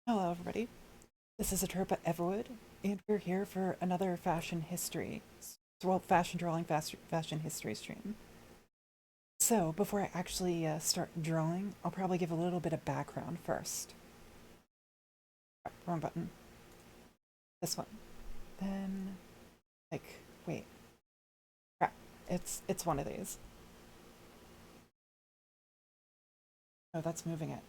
Hello, everybody. This is Atropa Everwood, and we're here for another fashion history, well, fashion drawing, fashion history stream. So, before I actually start drawing, I'll probably give a little bit of background first. Wrong button. This one. Then, like, wait, crap. It's one of these. Oh, that's moving it.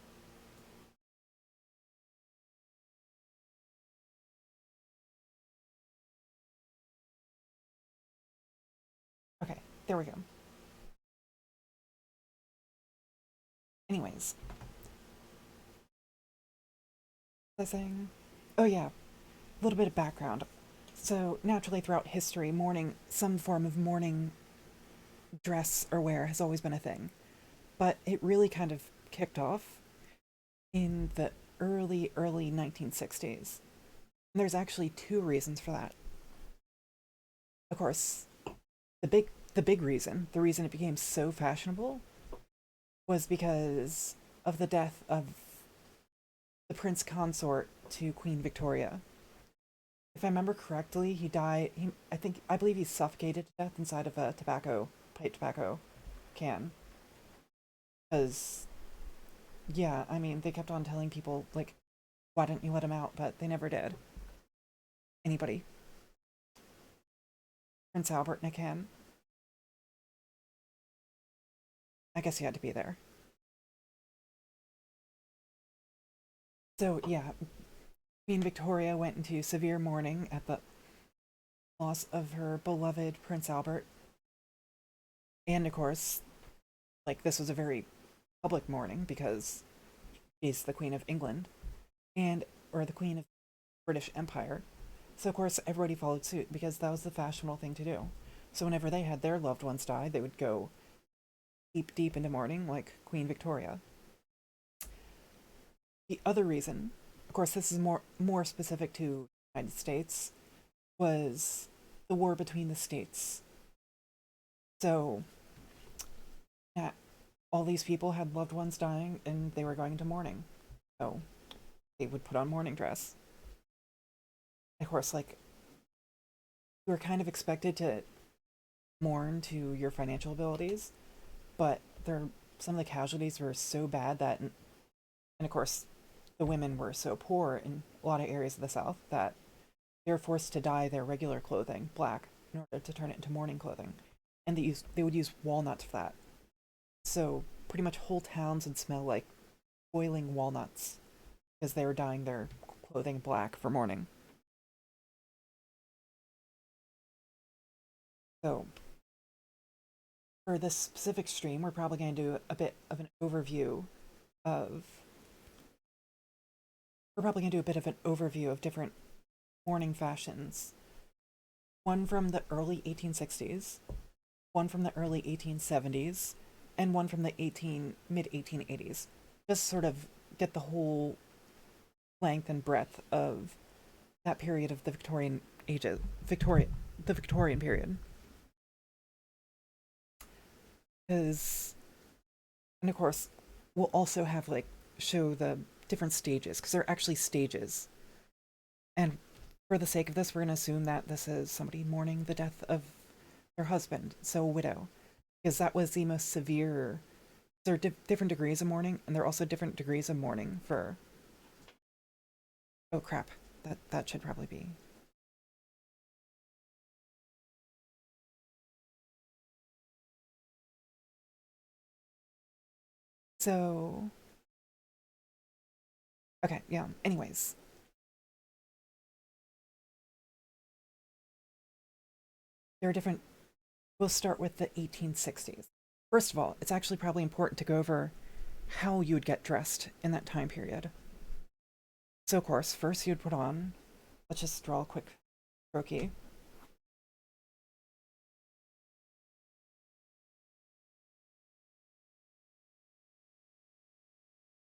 Okay, there we go. Anyways, the thing. Oh yeah, a little bit of background. So naturally, throughout history, mourning, some form of mourning dress or wear has always been a thing. But it really kind of kicked off in the early 1960s. And there's actually two reasons for that. Of course, the big reason, the reason it became so fashionable was because of the death of the prince consort to Queen Victoria. If I remember correctly, he died. I believe he suffocated to death inside of a pipe tobacco can. Because yeah, I mean, they kept on telling people like, why didn't you let him out? But they never did. Anybody? Prince Albert in a can? I guess he had to be there. So yeah, Queen Victoria went into severe mourning at the loss of her beloved Prince Albert, and of course, like this was a very public mourning because she's the Queen of England and or the Queen of British Empire. So of course everybody followed suit because that was the fashionable thing to do. So whenever they had their loved ones die, they would go deep into mourning like Queen Victoria. The other reason, of course, this is more specific to the United States, was the war between the states. So, yeah, all these people had loved ones dying, and they were going into mourning. So they would put on mourning dress. Of course, like you were kind of expected to mourn to your financial abilities, but there some of the casualties were so bad that, and of course, the women were so poor in a lot of areas of the South that they were forced to dye their regular clothing black in order to turn it into mourning clothing. And they would use walnuts for that. So pretty much whole towns would smell like boiling walnuts because they were dyeing their clothing black for mourning. So for this specific stream, we're probably going to do a bit of an overview of we're probably going to do a bit of an overview of different mourning fashions. One from the early 1860s, one from the early 1870s, and one from the 1880s. Just sort of get the whole length and breadth of that period of the Victorian ages, the Victorian period. Because, and of course, we'll also have like show the different stages because they're actually stages. And for the sake of this, we're going to assume that this is somebody mourning the death of their husband, so a widow, because that was the most severe. There are different degrees of mourning, and there are also different degrees of mourning for. Oh crap! That should probably be. So okay, yeah. Anyways, there are different. We'll start with the 1860s. First of all, it's actually probably important to go over how you would get dressed in that time period. So, of course, first you'd put on, let's just draw a quick croquis.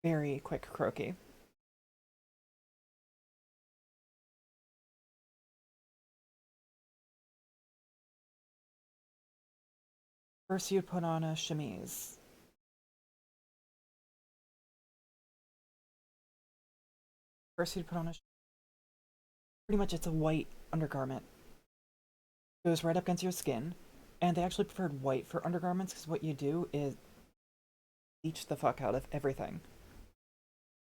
Very quick croquis. First, you'd put on a chemise. First, you'd put on a pretty much it's a white undergarment. Goes right up against your skin, and they actually preferred white for undergarments because what you do is bleach the fuck out of everything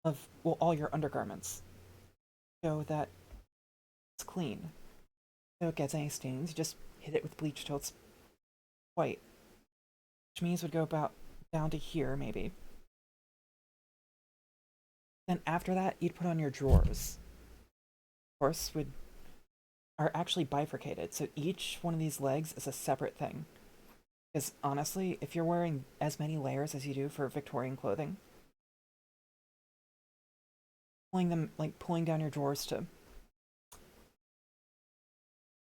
of well all your undergarments, so that it's clean. So it gets any stains, you just hit it with bleach till it's white, which means it would go about down to here maybe. Then after that, you'd put on your drawers. Of course, would are actually bifurcated, so each one of these legs is a separate thing. Because honestly, if you're wearing as many layers as you do for Victorian clothing, pulling them like pulling down your drawers to,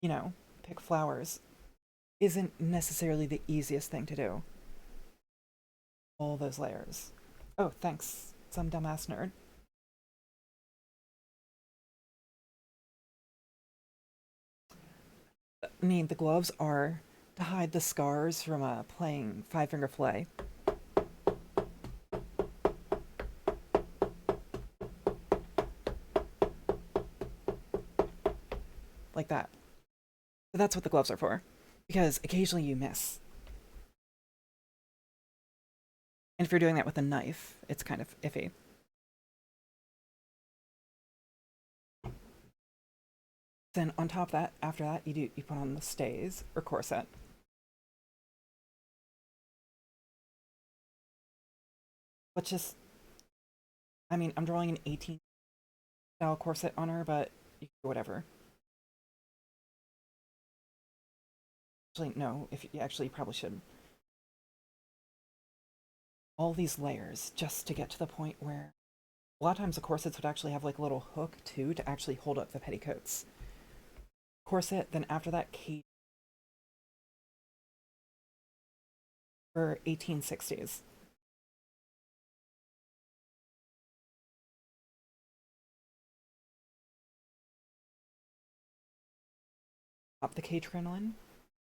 you know, pick flowers isn't necessarily the easiest thing to do. All those layers. Oh, thanks, some dumbass nerd. I mean, the gloves are to hide the scars from playing Five Finger Fillet. Like that. So that's what the gloves are for. Because occasionally you miss. And if you're doing that with a knife, it's kind of iffy. Then on top of that, after that, you put on the stays or corset. Which is, I mean, I'm drawing an 18 style corset on her, but you can do whatever. Actually, no, if you actually probably should. All these layers just to get to the point where a lot of times the corsets would actually have like a little hook too to actually hold up the petticoats. Corset, then after that, cape for 1860s. Up the cage crinoline,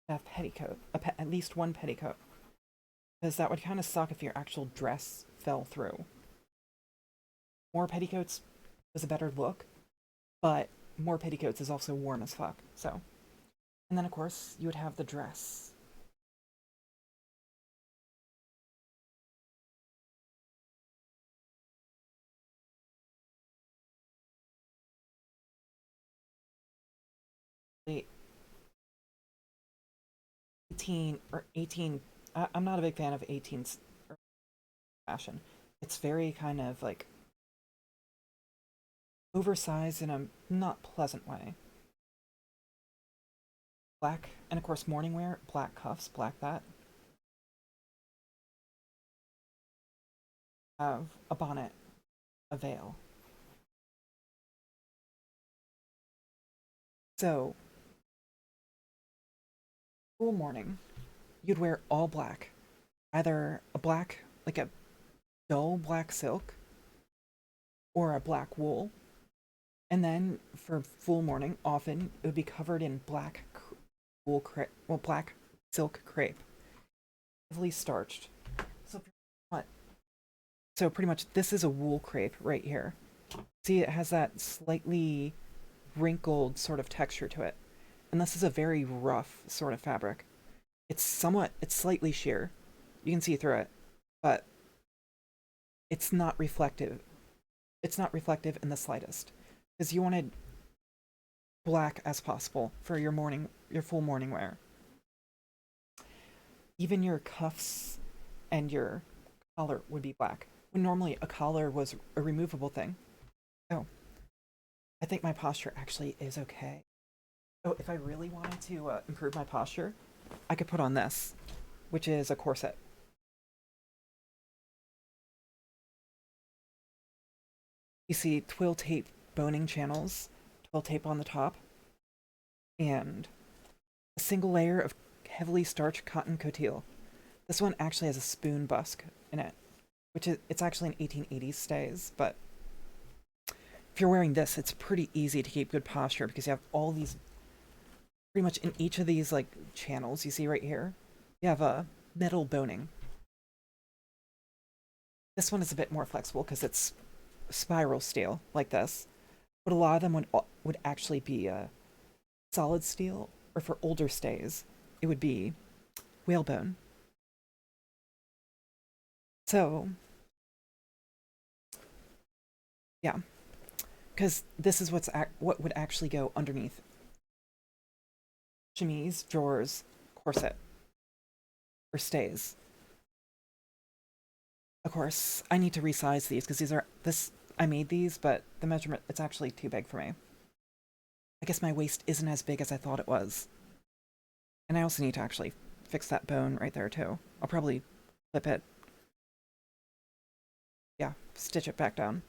have petticoat, at least one petticoat, because that would kind of suck if your actual dress fell through. More petticoats was a better look, but more petticoats is also warm as fuck. So, and then of course you would have the dress. The 18 or 18. I'm not a big fan of 18s fashion. It's very kind of like oversized in a not pleasant way. Black, and of course morning wear, black cuffs, black that. Have a bonnet, a veil. So, full morning, you'd wear all black. Either a black, like a dull black silk, or a black wool. And then for full morning, often it would be covered in black wool crepe, well, black silk crepe, heavily starched. So what? So pretty much, this is a wool crepe right here. See, it has that slightly wrinkled sort of texture to it, and this is a very rough sort of fabric. It's slightly sheer. You can see through it, but it's not reflective. It's not reflective in the slightest, because you wanted black as possible for your full morning wear. Even your cuffs and your collar would be black, when normally a collar was a removable thing. Oh, I think my posture actually is okay. Oh, if I really wanted to improve my posture, I could put on this, which is a corset. You see twill tape boning channels, twill tape on the top, and a single layer of heavily starched cotton coutil. This one actually has a spoon busk in it, which is it's actually an 1880s stays, but if you're wearing this, it's pretty easy to keep good posture because you have all these pretty much in each of these like channels you see right here. You have a metal boning. This one is a bit more flexible because it's spiral steel like this, but a lot of them would actually be solid steel, or for older stays, it would be whalebone. So, yeah, because this is what would actually go underneath chemise, drawers, corset, or stays. Of course, I need to resize these because I made these, but the measurement, it's actually too big for me. I guess my waist isn't as big as I thought it was. And I also need to actually fix that bone right there too. I'll probably flip it. Yeah, stitch it back down.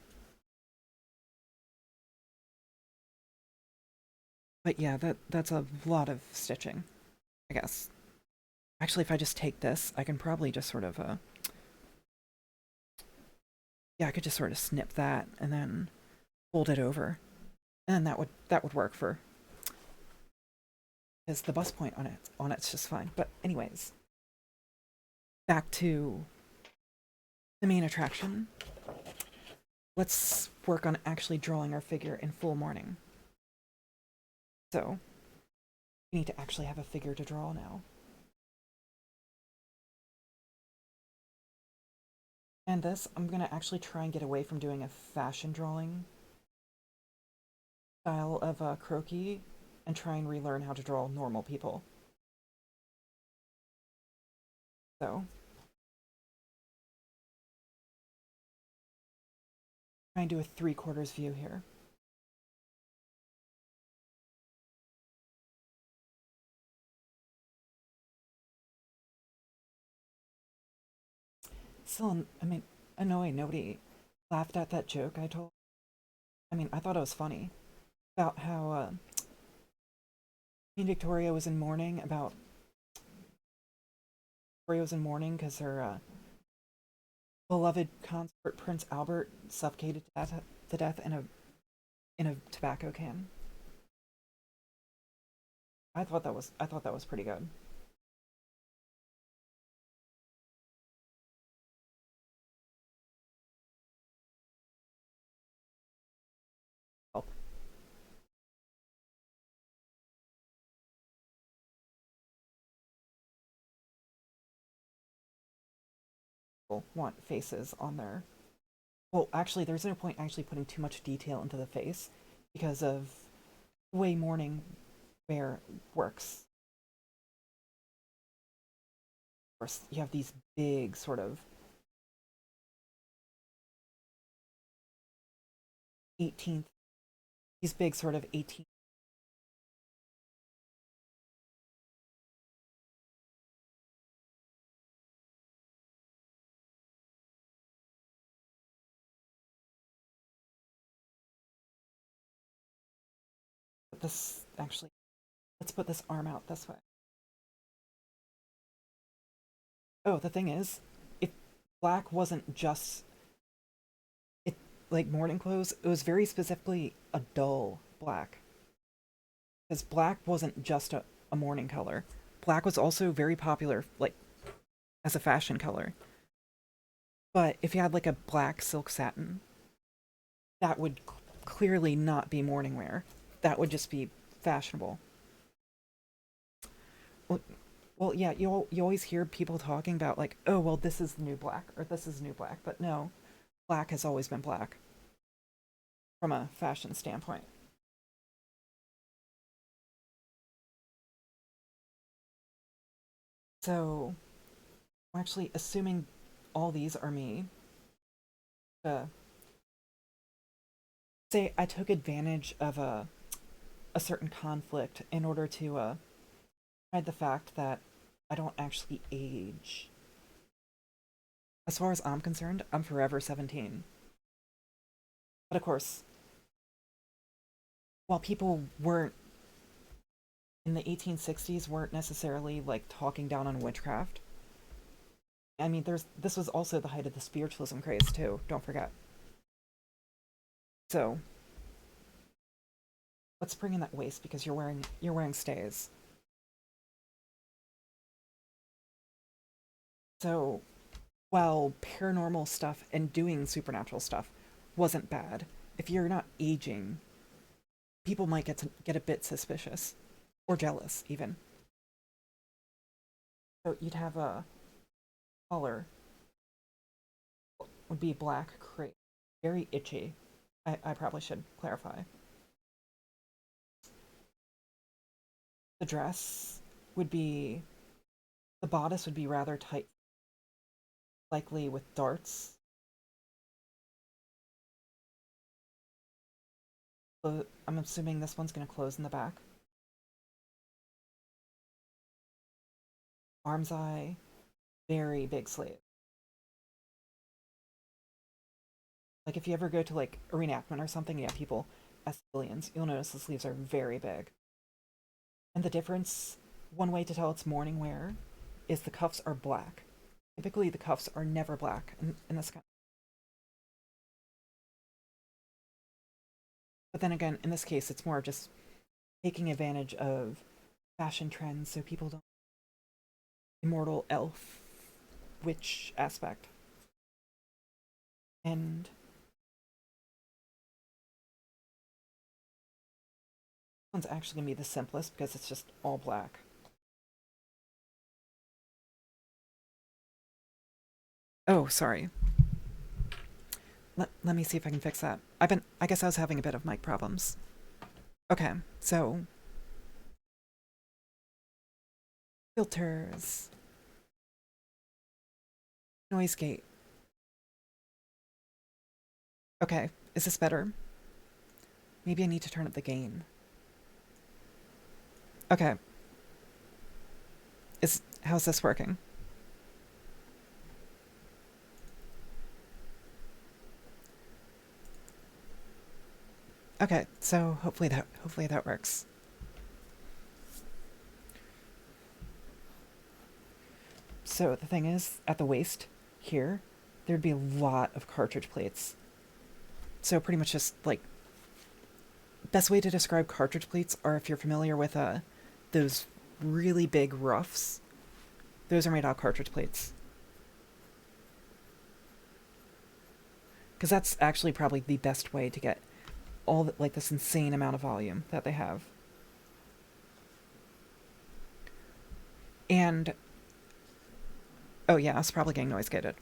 But yeah, that's a lot of stitching, I guess. Actually, if I just take this, I can probably just sort of, yeah, I could just sort of snip that and then fold it over. And that would work for, is the bust point on it's just fine. But anyways, back to the main attraction. Let's work on actually drawing our figure in full mourning. So, we need to actually have a figure to draw now. And this, I'm gonna actually try and get away from doing a fashion drawing style of croquis and try and relearn how to draw normal people. So, try and do a 3/4 view here. Still, I mean, annoying. Nobody laughed at that joke I told. I mean, I thought it was funny about how Queen Victoria was in mourning about Victoria was in mourning because her beloved consort Prince Albert suffocated to death in a tobacco can. I thought that was pretty good. People want faces on their. Well, actually, there's no point actually putting too much detail into the face because of the way mourning wear works. Of course, you have these big sort of 18th, these big sort of 18th. This actually, let's put this arm out this way. Oh, the thing is, if black wasn't just it like mourning clothes, it was very specifically a dull black. Because black wasn't just a mourning color. Black was also very popular, like as a fashion color. But if you had like a black silk satin, that would clearly not be mourning wear. That would just be fashionable. Well, well, yeah, you always hear people talking about like, oh, well, this is new black or this is new black, but no, black has always been black from a fashion standpoint. So, I'm actually assuming all these are me. Uh, Say I took advantage of a certain conflict in order to hide the fact that I don't actually age. As far as I'm concerned, I'm forever 17. But of course, while people weren't in the 1860s weren't necessarily like talking down on witchcraft. I mean, there's this was also the height of the spiritualism craze too. Don't forget. So let's bring in that waist because you're wearing stays. So while paranormal stuff and doing supernatural stuff wasn't bad, if you're not aging people might get a bit suspicious or jealous even. So you'd have a collar would be black crepe, very itchy. I probably should clarify. The dress would be the bodice would be rather tight, likely with darts. So I'm assuming this one's going to close in the back. Arm's eye, very big sleeve. Like if you ever go to like a reenactment or something, yeah, people as civilians, you'll notice the sleeves are very big. And the difference, one way to tell it's mourning wear, is the cuffs are black. Typically, the cuffs are never black in this kind. But then again, in this case, it's more just taking advantage of fashion trends so people don't immortal elf witch aspect. And one's actually gonna be the simplest because it's just all black. Oh, sorry. Let me see if I can fix that. I guess I was having a bit of mic problems. Okay, so filters, noise gate. Okay, is this better? Maybe I need to turn up the gain. Okay. How's this working? Okay, so hopefully that works. So the thing is, at the waist here, there'd be a lot of cartridge plates. So pretty much just like best way to describe cartridge plates are if you're familiar with those really big ruffs. Those are made out of cartridge plates. Because that's actually probably the best way to get all the, like this insane amount of volume that they have. And oh yeah, it's probably getting noise gated.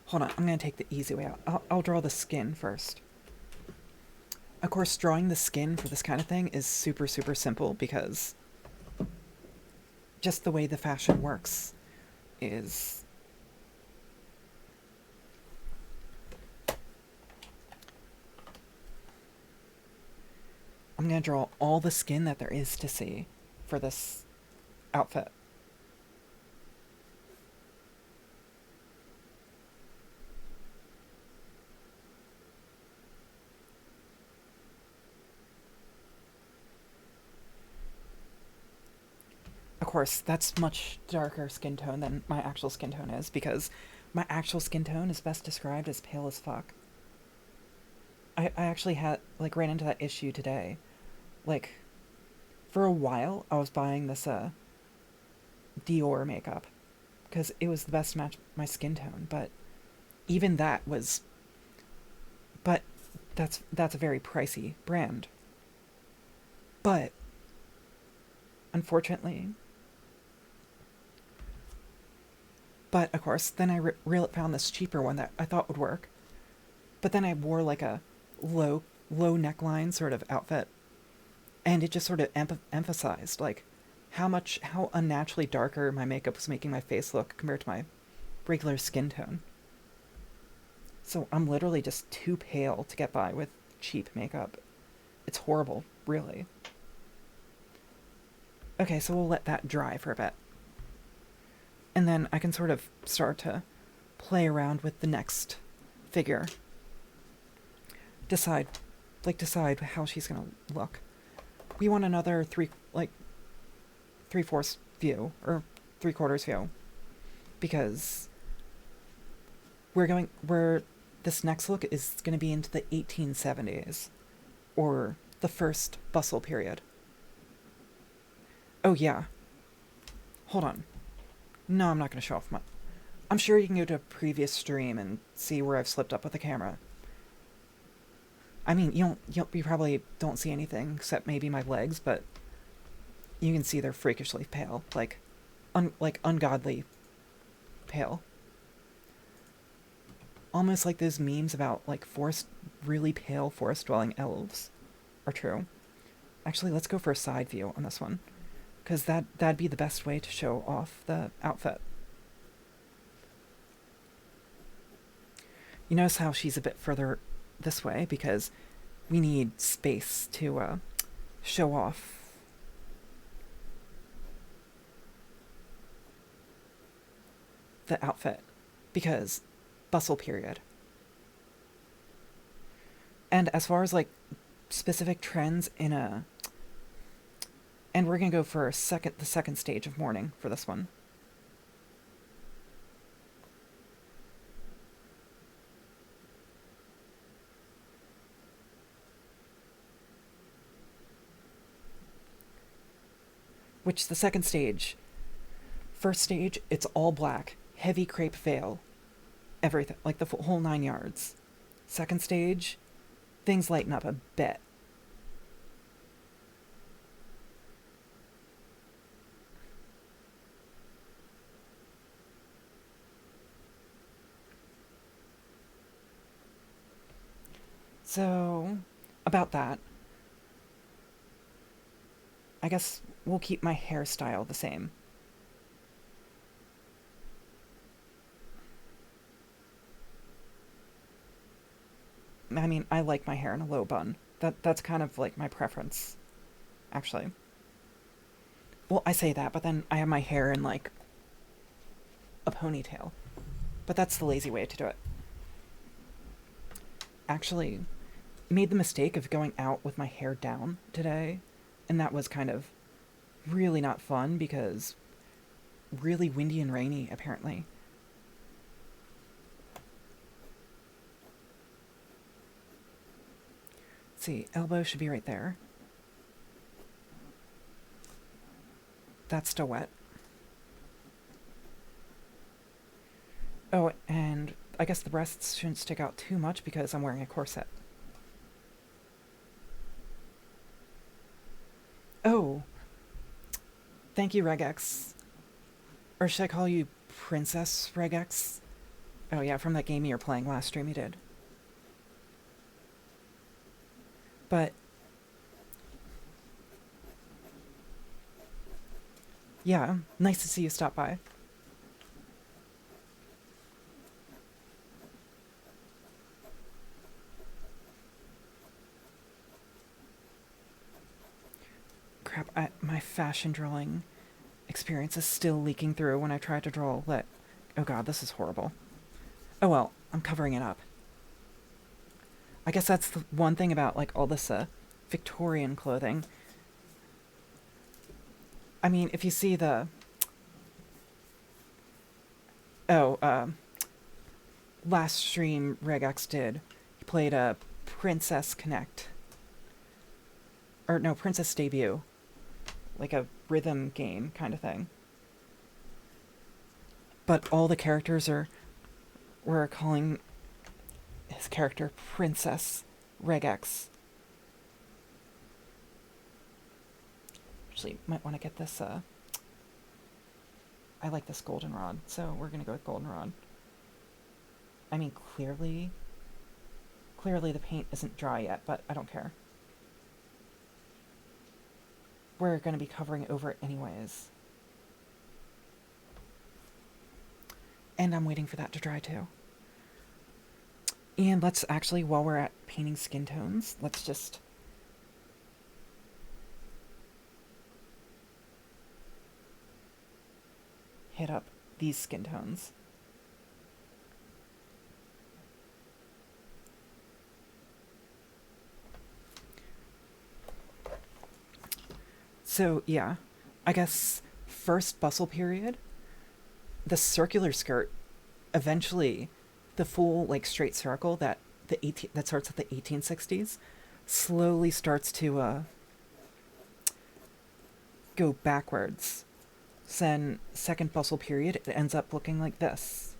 Hold on, I'm going to take the easy way out. I'll draw the skin first. Of course, drawing the skin for this kind of thing is super, super simple because just the way the fashion works is I'm going to draw all the skin that there is to see for this outfit. Of course, that's much darker skin tone than my actual skin tone is because my actual skin tone is best described as pale as fuck. I actually ran into that issue today. Like, for a while, I was buying this Dior makeup because it was the best to match my skin tone, but even that was, but that's a very pricey brand. But unfortunately, but of course, then I found this cheaper one that I thought would work. But then I wore like a low neckline sort of outfit, and it just sort of emphasized like how unnaturally darker my makeup was making my face look compared to my regular skin tone. So I'm literally just too pale to get by with cheap makeup. It's horrible, really. Okay, so we'll let that dry for a bit. And then I can sort of start to play around with the next figure. Decide how she's gonna look. We want another three-fourths view or three-quarters view because this next look is going to be into the 1870s or the first bustle period. Oh yeah. Hold on. No, I'm not going to show off I'm sure you can go to a previous stream and see where I've slipped up with the camera. I mean, you probably don't see anything except maybe my legs, but you can see they're freakishly pale, like ungodly pale. Almost like those memes about like really pale forest-dwelling elves are true. Actually, let's go for a side view on this one, because that'd be the best way to show off the outfit. You notice how she's a bit further this way because we need space to show off the outfit, because bustle period. And as far as like specific trends in a, and we're gonna go for the second stage of mourning for this one. Which the second stage, first stage, it's all black, heavy crepe veil, everything, like the whole 9 yards. Second stage, things lighten up a bit. So, about that, I guess we'll keep my hairstyle the same. I mean, I like my hair in a low bun. That's kind of like my preference, actually. Well, I say that, but then I have my hair in like a ponytail. But that's the lazy way to do it. Actually, made the mistake of going out with my hair down today, and that was kind of really not fun because really windy and rainy, apparently. Let's see, elbow should be right there. That's still wet. Oh, and I guess the breasts shouldn't stick out too much because I'm wearing a corset. Oh, thank you, Regex. Or should I call you Princess Regex? Oh yeah, from that game you were playing last stream you did. But yeah, nice to see you stop by. Crap, my fashion drawing experience is still leaking through when I try to draw lit. Oh god, this is horrible. Oh well, I'm covering it up. I guess that's the one thing about like all this Victorian clothing. I mean, if you see the last stream Regex did, he played a Princess Connect. Or no, Princess Debut. Like a rhythm game kind of thing. But all the characters were calling his character Princess Regex. Actually, might want to get this, I like this goldenrod, so we're gonna go with goldenrod. I mean, clearly the paint isn't dry yet, but I don't care. We're gonna be covering over it anyways. And I'm waiting for that to dry too. And let's actually, while we're at painting skin tones, let's just hit up these skin tones. So, yeah, I guess first bustle period, the circular skirt, eventually the full like straight circle that starts at the 1860s slowly starts to go backwards. Then second bustle period, it ends up looking like this.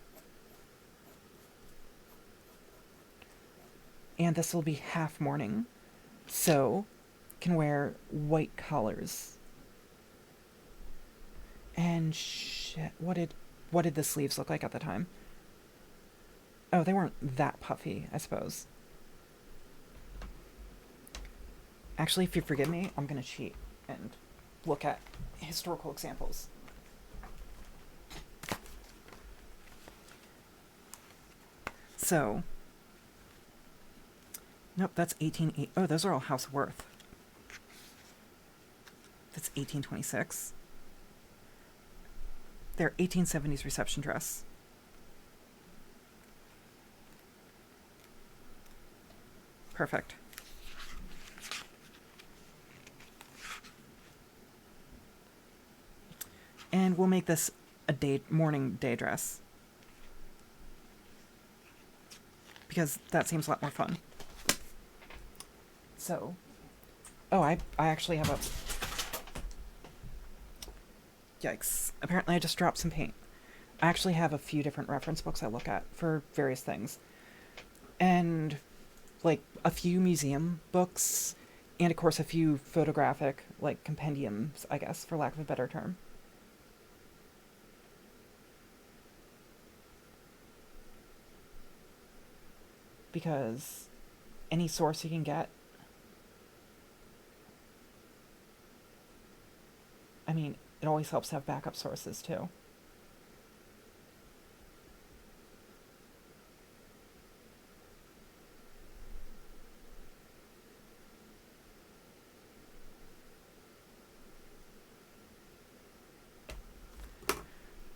And this will be half mourning, so can wear white collars. And shit, what did the sleeves look like at the time? Oh, they weren't that puffy, I suppose. Actually, if you forgive me, I'm gonna cheat and look at historical examples. So, nope, that's 1880. Oh, those are all House Worth. That's 1826. They're 1870s reception dress. Perfect. And we'll make this a morning day dress, because that seems a lot more fun. So, oh, I actually have a... Yikes. Apparently I just dropped some paint. I actually have a few different reference books I look at for various things. And, like, a few museum books, and of course a few photographic, like, compendiums, I guess, for lack of a better term. Because any source you can get, I mean, it always helps to have backup sources too.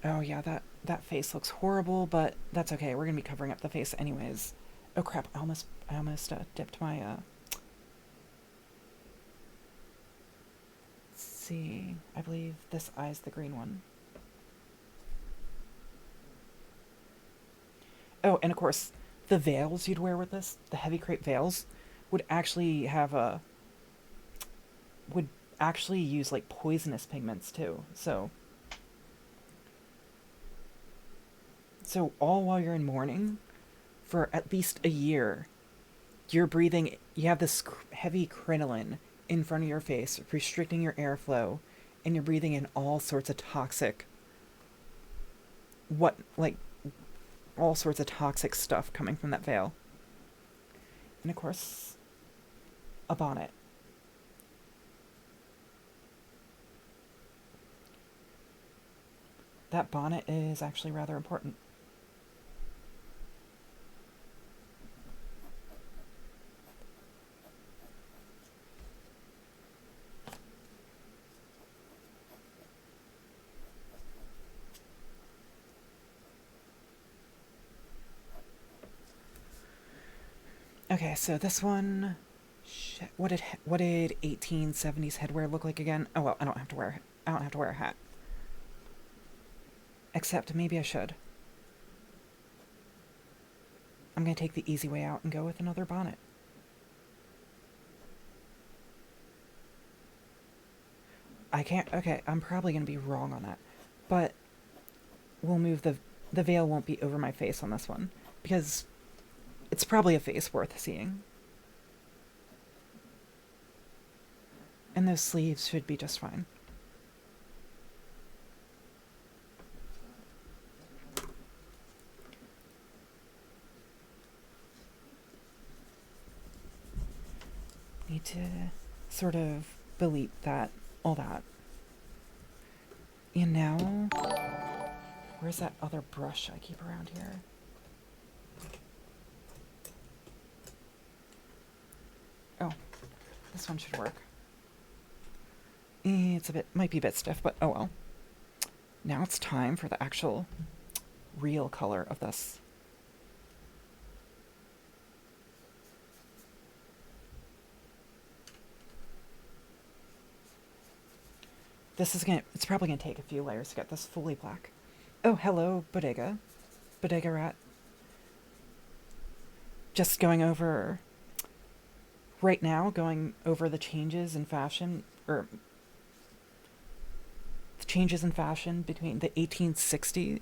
Oh yeah, that face looks horrible, but that's okay. We're gonna be covering up the face anyways. Oh crap! I almost dipped my. Let's see. I believe this eye's the green one. Oh, and of course, the veils you'd wear with this, the heavy crepe veils, would actually have a. Would actually use like poisonous pigments too. So all while you're in mourning, for at least a year, you're breathing, you have this heavy crinoline in front of your face, restricting your airflow, and you're breathing in all sorts of toxic, all sorts of toxic stuff coming from that veil. And of course, a bonnet. That bonnet is actually rather important. Okay, so this one, shit, what did 1870s headwear look like again? Oh well, I don't have to wear a hat. Except maybe I should. I'm gonna take the easy way out and go with another bonnet. I can't. Okay, I'm probably gonna be wrong on that, but we'll move the veil won't be over my face on this one because it's probably a face worth seeing. And those sleeves should be just fine. Need to sort of delete all that. And now, where's that other brush I keep around here? Oh, this one should work. Might be a bit stiff, but oh well. Now it's time for the actual real color of this. It's probably gonna take a few layers to get this fully black. Oh, hello, Bodega Rat. Just going over the changes in fashion, or the changes in fashion between the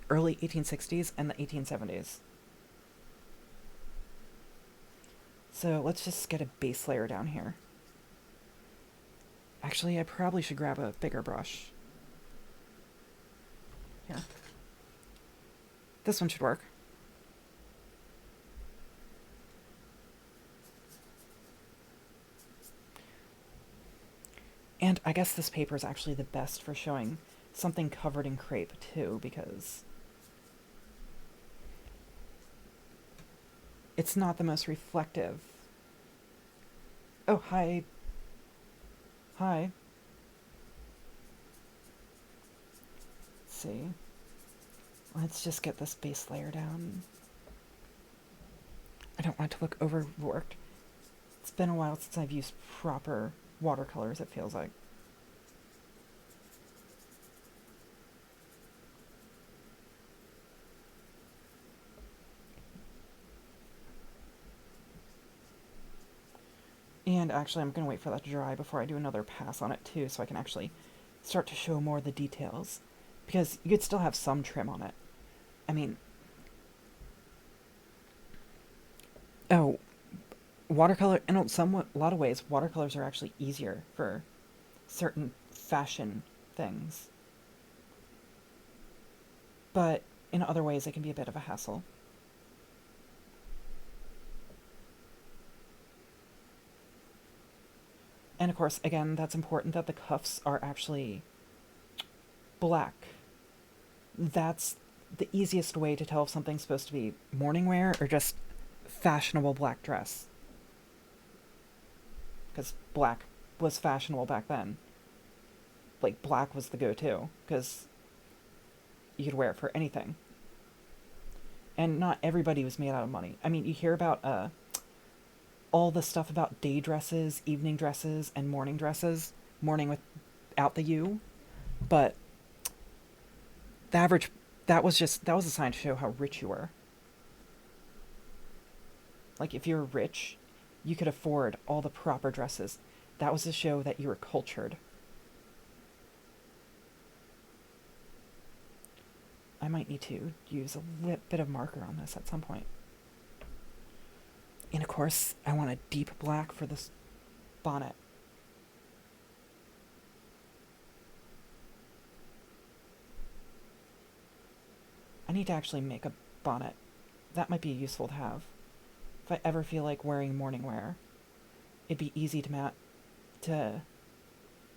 early 1860s and the 1870s. So let's just get a base layer down here. Actually, I probably should grab a bigger brush. Here. This one should work. And I guess this paper is actually the best for showing something covered in crepe too, because it's not the most reflective. Oh, hi. Hi. Let's see. Let's just get this base layer down. I don't want it to look overworked. It's been a while since I've used proper watercolors, it feels like. And actually, I'm going to wait for that to dry before I do another pass on it too, so I can actually start to show more of the details. Because you could still have some trim on it. I mean... Oh, watercolor... In a lot of ways, watercolors are actually easier for certain fashion things. But in other ways, it can be a bit of a hassle. And of course, again, that's important that the cuffs are actually black. That's the easiest way to tell if something's supposed to be morning wear or just fashionable black dress. Because black was fashionable back then. Like, black was the go-to, because you could wear it for anything. And not everybody was made out of money. I mean, you hear about all the stuff about day dresses, evening dresses, and morning dresses. Morning without the U. But the average... That was a sign to show how rich you were. Like, if you were rich, you could afford all the proper dresses. That was to show that you were cultured. I might need to use a bit of marker on this at some point. And of course, I want a deep black for this bonnet. I need to actually make a bonnet. That might be useful to have. If I ever feel like wearing morning wear, it'd be easy to...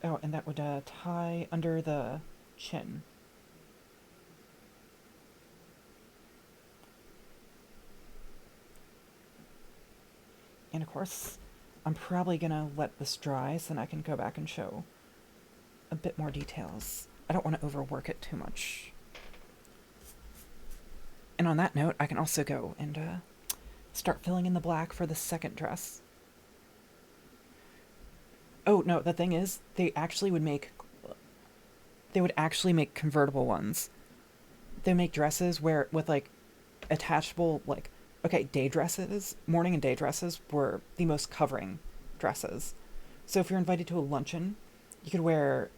Oh, and that would tie under the chin. And of course, I'm probably gonna let this dry so then I can go back and show a bit more details. I don't want to overwork it too much. And on that note, I can also go and start filling in the black for the second dress. Oh, no, the thing is, they would actually make convertible ones. They make dresses where, with, like, attachable, like, okay, day dresses, morning and day dresses were the most covering dresses. So if you're invited to a luncheon, you could wear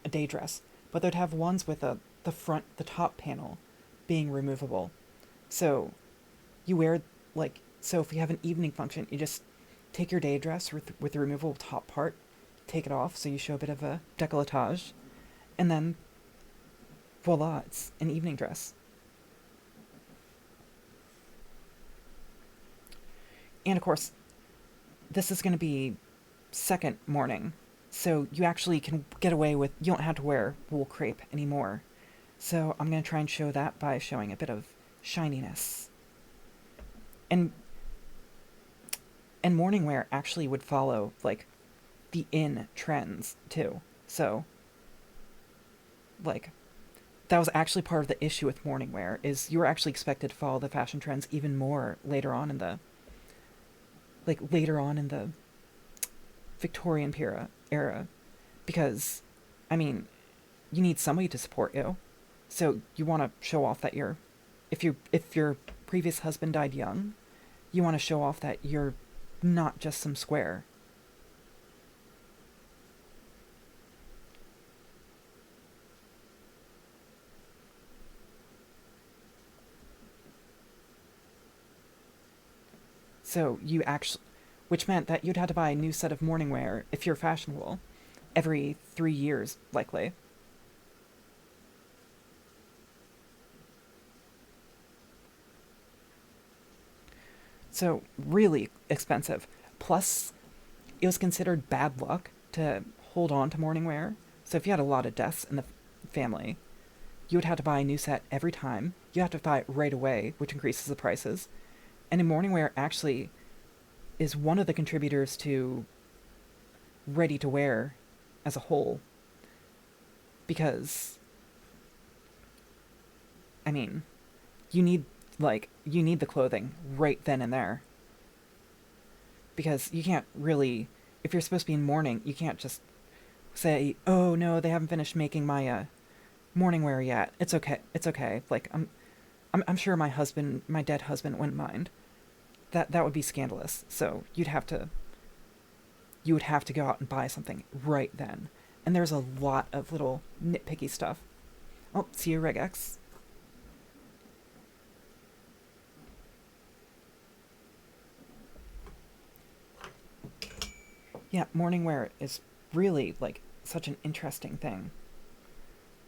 a day dress, but they'd have ones with the top panel being removable. So you wear, like, so if you have an evening function, you just take your day dress with the removable top part, take it off so you show a bit of a décolletage, and then voila, it's an evening dress. And of course, this is going to be second morning, so you actually can get away with, you don't have to wear wool crepe anymore. So I'm going to try and show that by showing a bit of shininess. And morning wear actually would follow, like, the in trends too. So, like, that was actually part of the issue with morning wear, is you were actually expected to follow the fashion trends even more later on in the Victorian era, because, I mean, you need somebody to support you. So you want to show off that if your previous husband died young, you want to show off that you're not just some square. So you actually, which meant that you'd have to buy a new set of morning wear if you're fashionable every 3 years, likely. So really expensive. Plus, it was considered bad luck to hold on to morning wear. So if you had a lot of deaths in the family, you would have to buy a new set every time. You have to buy it right away, which increases the prices. And in morning wear actually is one of the contributors to ready to wear as a whole. Because, I mean, you need you need the clothing right then and there. Because you can't really, if you're supposed to be in mourning, you can't just say, "Oh no, they haven't finished making my morning wear yet. It's okay. It's okay." Like I'm sure my dead husband wouldn't mind. That would be scandalous. So you would have to go out and buy something right then. And there's a lot of little nitpicky stuff. Oh, see you, regex. Yeah, morning wear is really like such an interesting thing.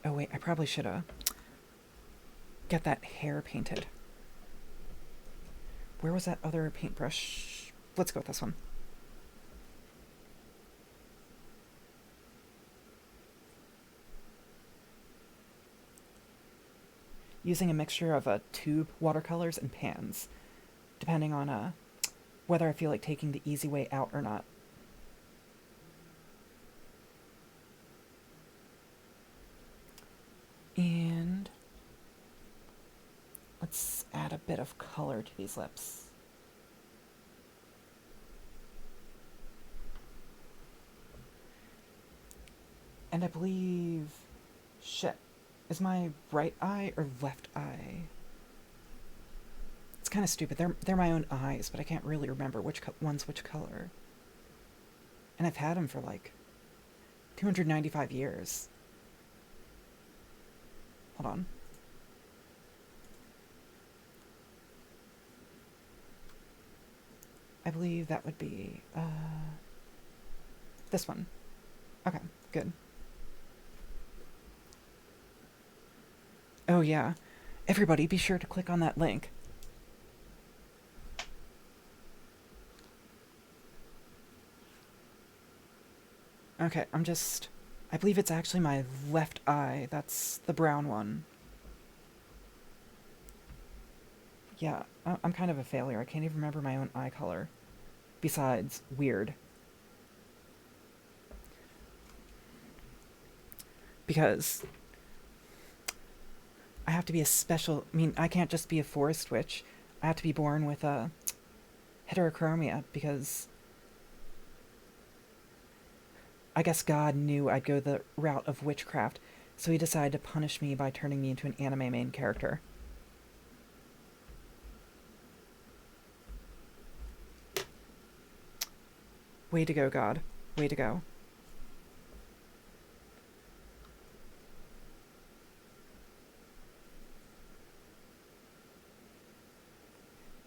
Oh wait, I probably should get that hair painted. Where was that other paintbrush? Let's go with this one. Using a mixture of tube watercolors and pans, depending on whether I feel like taking the easy way out or not. And let's add a bit of color to these lips. And I believe... Shit. Is my right eye or left eye? It's kind of stupid. They're my own eyes, but I can't really remember which one's which color. And I've had them for like 295 years. Hold on. I believe that would be this one. Okay, good. Oh yeah. Everybody be sure to click on that link. Okay, I believe it's actually my left eye. That's the brown one. Yeah, I'm kind of a failure. I can't even remember my own eye color. Besides, weird. Because I have to be a special... I mean, I can't just be a forest witch. I have to be born with a heterochromia, because I guess God knew I'd go the route of witchcraft, so he decided to punish me by turning me into an anime main character. Way to go, God. Way to go.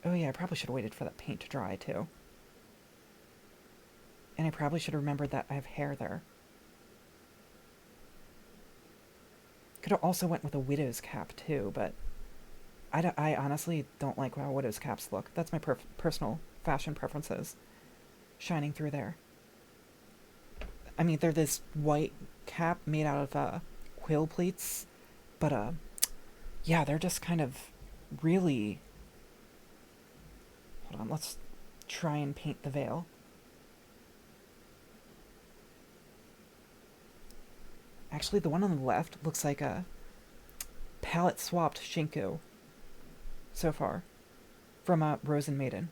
Oh yeah, I probably should have waited for that paint to dry, too. And I probably should have remembered that I have hair there. Could have also went with a widow's cap, too, but I honestly don't like how widow's caps look. That's my personal fashion preferences shining through there. I mean, they're this white cap made out of quill pleats, but yeah, they're just kind of really... Hold on, let's try and paint the veil. Actually, the one on the left looks like a palette swapped Shinku so far from Rose and Maiden.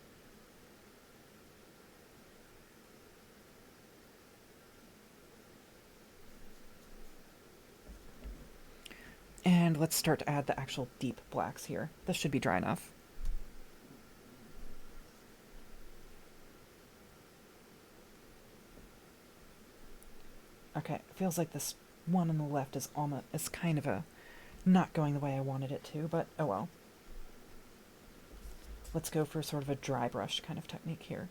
And let's start to add the actual deep blacks here. This should be dry enough. Okay, it feels like this one on the left is kind of not going the way I wanted it to, but oh well. let's go for sort of a dry brush kind of technique here.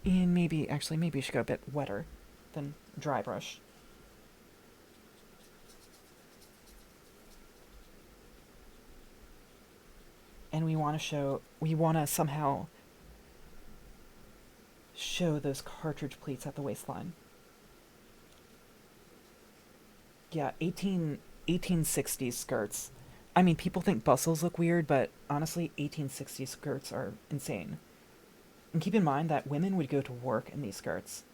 And maybe you should go a bit wetter than dry brush. And we want to somehow show those cartridge pleats at the waistline. Yeah, 1860s skirts. I mean, people think bustles look weird, but honestly, 1860s skirts are insane. And keep in mind that women would go to work in these skirts,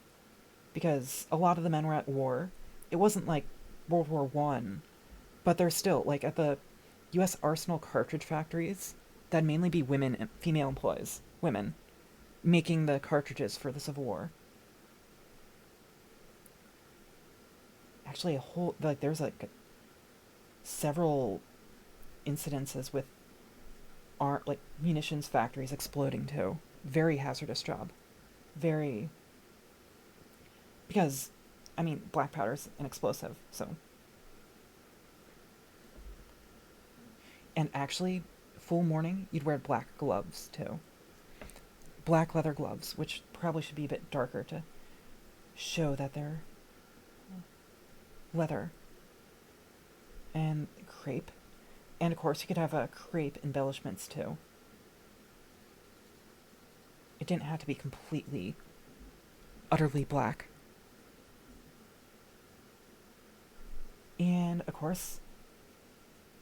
because a lot of the men were at war. It wasn't like World War One, but they're still, like, at the U.S. Arsenal cartridge factories, that'd mainly be women, female employees, women, making the cartridges for the Civil War. Actually, there's like several incidences with munitions factories exploding too. Very hazardous job. Very, because, I mean, black powder's an explosive, so. And actually, full mourning, you'd wear black gloves too. Black leather gloves, which probably should be a bit darker to show that they're leather. And crepe. And of course, you could have crepe embellishments too. It didn't have to be completely, utterly black. And of course,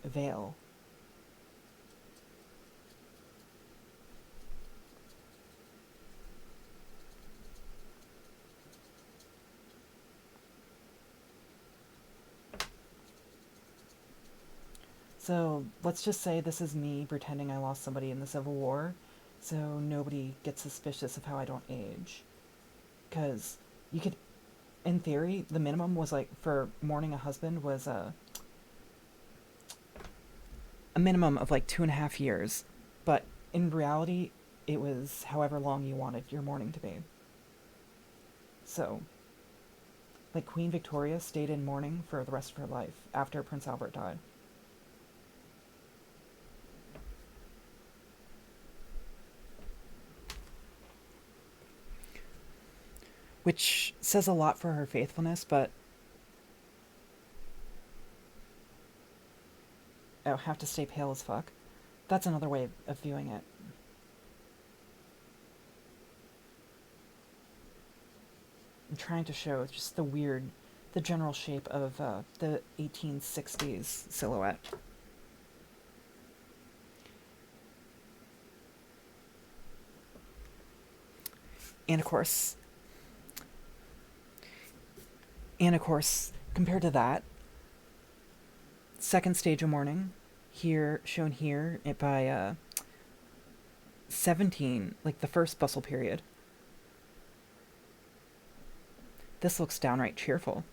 veil. So let's just say this is me pretending I lost somebody in the Civil War, so nobody gets suspicious of how I don't age. Because you could, in theory, the minimum was like, for mourning a husband was a minimum of like 2.5 years. But in reality, it was however long you wanted your mourning to be. So, like, Queen Victoria stayed in mourning for the rest of her life after Prince Albert died. Which says a lot for her faithfulness, but have to stay pale as fuck. That's another way of viewing it. I'm trying to show just the general shape of the 1860s silhouette. And of course, compared to that, second stage of mourning, here shown here by 17, like the first bustle period. This looks downright cheerful.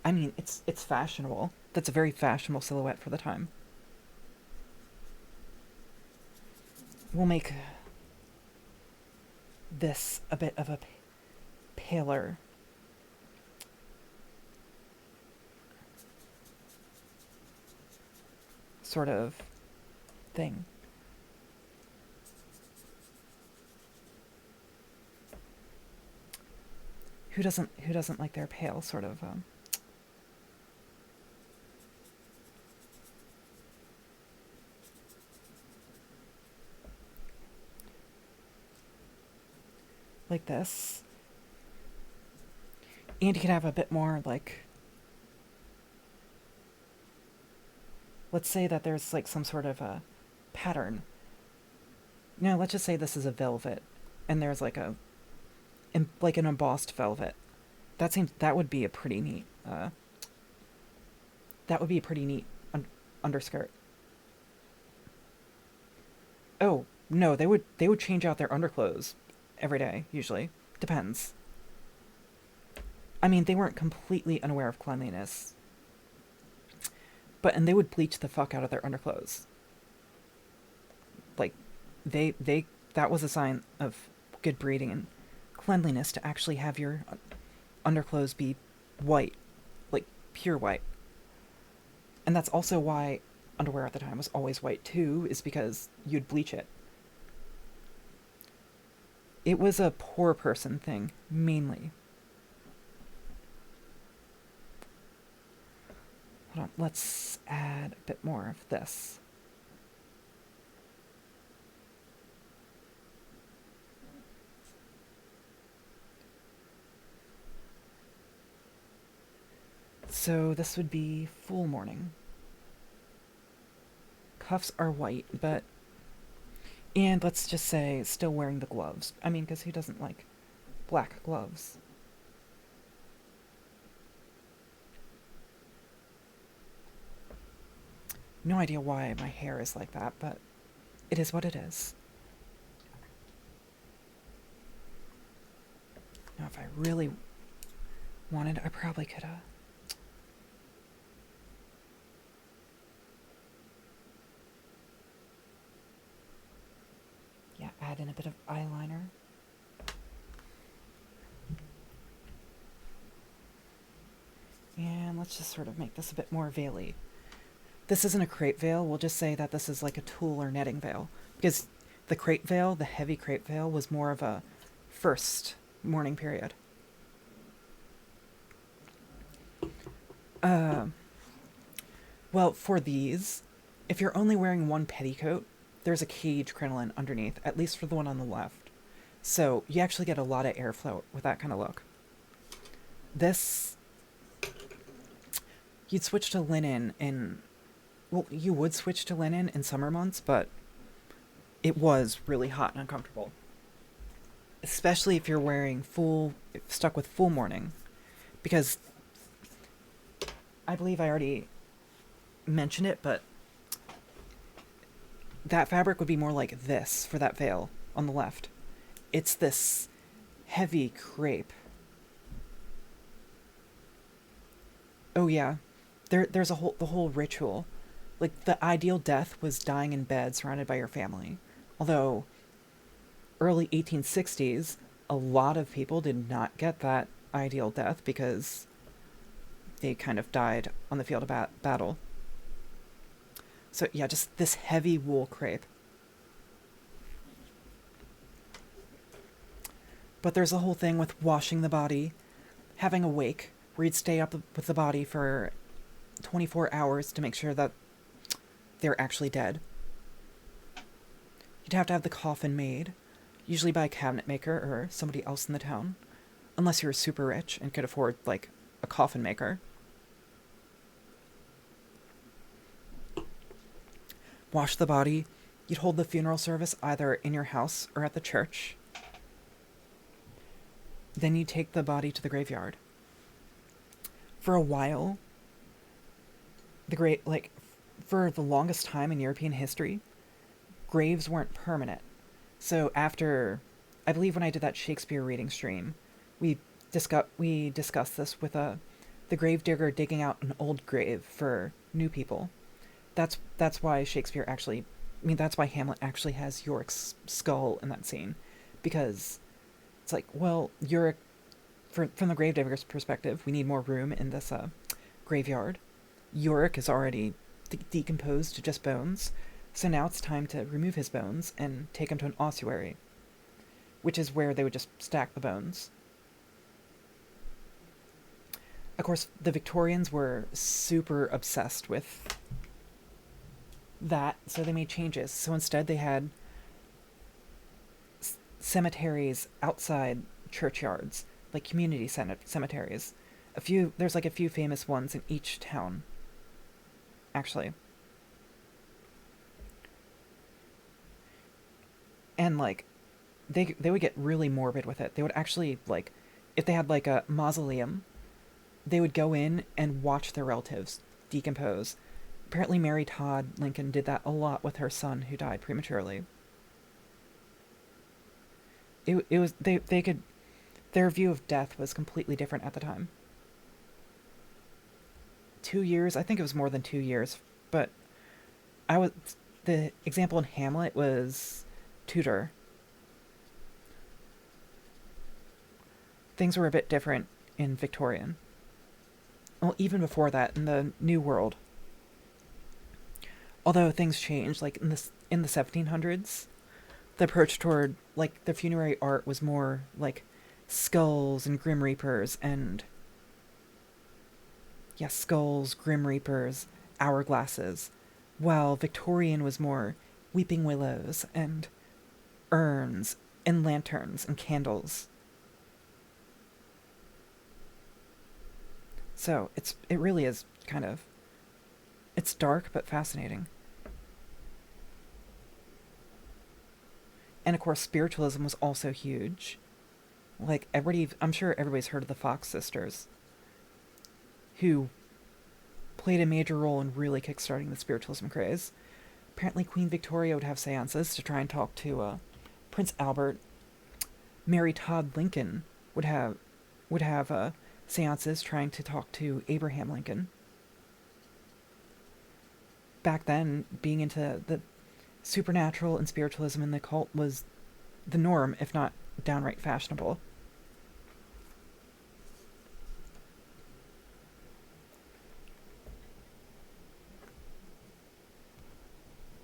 I mean, it's fashionable. That's a very fashionable silhouette for the time. We'll make this a bit of a paler sort of thing. Who doesn't like their pale sort of like this. And you can have a bit more, like, let's say that there's like some sort of a pattern. Now, let's just say this is a velvet, and there's like an embossed velvet. That would be a pretty neat underskirt. Oh no, they would change out their underclothes every day, usually. Depends. I mean, they weren't completely unaware of cleanliness. And they would bleach the fuck out of their underclothes. Like, that was a sign of good breeding and cleanliness to actually have your underclothes be white. Like, pure white. And that's also why underwear at the time was always white too, is because you'd bleach it. It was a poor person thing, mainly. Hold on, let's add a bit more of this. So this would be full mourning. Cuffs are white, but... And let's just say still wearing the gloves. I mean, because who doesn't like black gloves? No idea why my hair is like that, but it is what it is. Now, if I really wanted, I probably could have... Yeah, add in a bit of eyeliner. And let's just sort of make this a bit more veil-y. This isn't a crepe veil, we'll just say that this is like a tulle or netting veil. Because the crepe veil, the heavy crepe veil, was more of a first mourning period. Well, for these, if you're only wearing one petticoat, there's a cage crinoline underneath, at least for the one on the left. So you actually get a lot of airflow with that kind of look. This, you'd switch to linen in... Well, you would switch to linen in summer months, but it was really hot and uncomfortable. Especially if you're wearing stuck with full mourning. Because I believe I already mentioned it, but that fabric would be more like this for that veil on the left. It's this heavy crepe. Oh yeah, there's the whole ritual. Like, the ideal death was dying in bed surrounded by your family. Although, early 1860s, a lot of people did not get that ideal death because they kind of died on the field of battle. So yeah, just this heavy wool crepe. But there's a whole thing with washing the body, having a wake, where you'd stay up with the body for 24 hours to make sure that they're actually dead. You'd have to have the coffin made, usually by a cabinet maker or somebody else in the town, unless you were super rich and could afford, like, a coffin maker. Wash the body. You'd hold the funeral service either in your house or at the church. Then you take the body to the graveyard. For a while, for the longest time in European history, graves weren't permanent. So after, I believe when I did that Shakespeare reading stream, we discussed this with the gravedigger digging out an old grave for new people. That's why Shakespeare actually, that's why Hamlet actually has Yorick's skull in that scene, because it's like, well, Yorick, from the gravedigger's perspective, we need more room in this graveyard. Yorick is already decomposed to just bones, so now it's time to remove his bones and take him to an ossuary, which is where they would just stack the bones. Of course, the Victorians were super obsessed with that, so they made changes. So instead they had cemeteries outside churchyards, like community cemeteries. There's like a few famous ones in each town, actually. And like, they would get really morbid with it. They would actually, like, if they had like a mausoleum, they would go in and watch their relatives decompose. Apparently Mary Todd Lincoln did that a lot with her son who died prematurely. It was their view of death was completely different at the time. 2 years, I think it was more than 2 years, but the example in Hamlet was Tudor. Things were a bit different in Victorian. well, even before that, in the New World, although things changed, like in the 1700s, the approach toward like the funerary art was more like skulls and grim reapers and yes, skulls, grim reapers, hourglasses, while Victorian was more weeping willows and urns and lanterns and candles. So it really is kind of, it's dark but fascinating. And of course, spiritualism was also huge. Like everybody, I'm sure everybody's heard of the Fox sisters, who played a major role in really kickstarting the spiritualism craze. Apparently, Queen Victoria would have seances to try and talk to Prince Albert. Mary Todd Lincoln would have seances trying to talk to Abraham Lincoln. Back then, being into the supernatural and spiritualism and the occult was the norm, if not downright fashionable.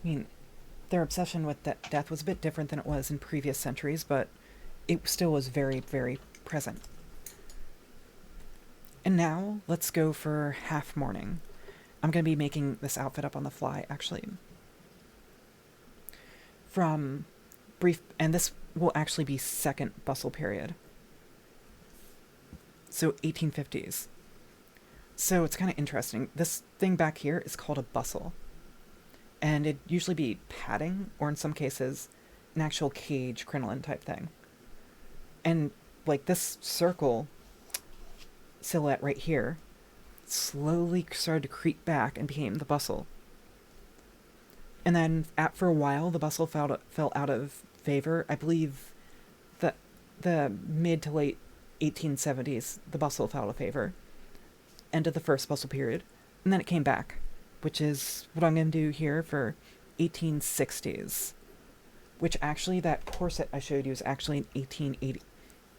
I mean, their obsession with death was a bit different than it was in previous centuries, but it still was very, very present. And now, let's go for half mourning. I'm going to be making this outfit up on the fly, actually. From brief, and this will actually be second bustle period. So 1850s. So it's kind of interesting. This thing back here is called a bustle. And it'd usually be padding, or in some cases, an actual cage crinoline type thing. And like this circle silhouette right here slowly started to creep back and became the bustle. And then for a while, the bustle fell out of favor. I believe that the mid to late 1870s, the bustle fell out of favor. End of the first bustle period. And then it came back, which is what I'm going to do here for 1860s. Which actually, that corset I showed you is actually an 1880.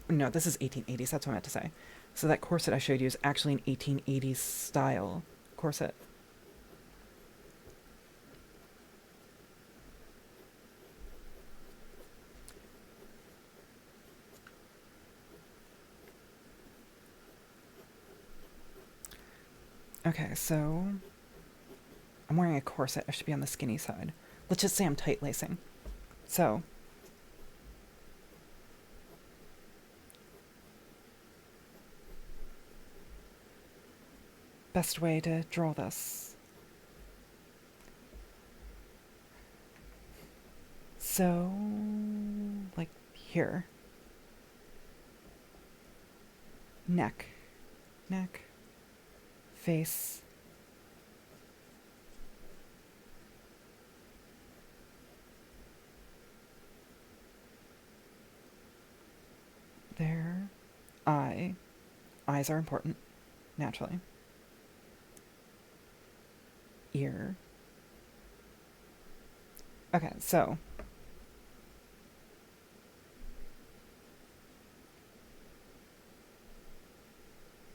No, this is 1880s. That's what I meant to say. So that corset I showed you is actually an 1880s style corset. Okay, so I'm wearing a corset. I should be on the skinny side. Let's just say I'm tight lacing. So best way to draw this. So like here. Neck. Face. There. Eye. Eyes are important, naturally. Ear. Okay, so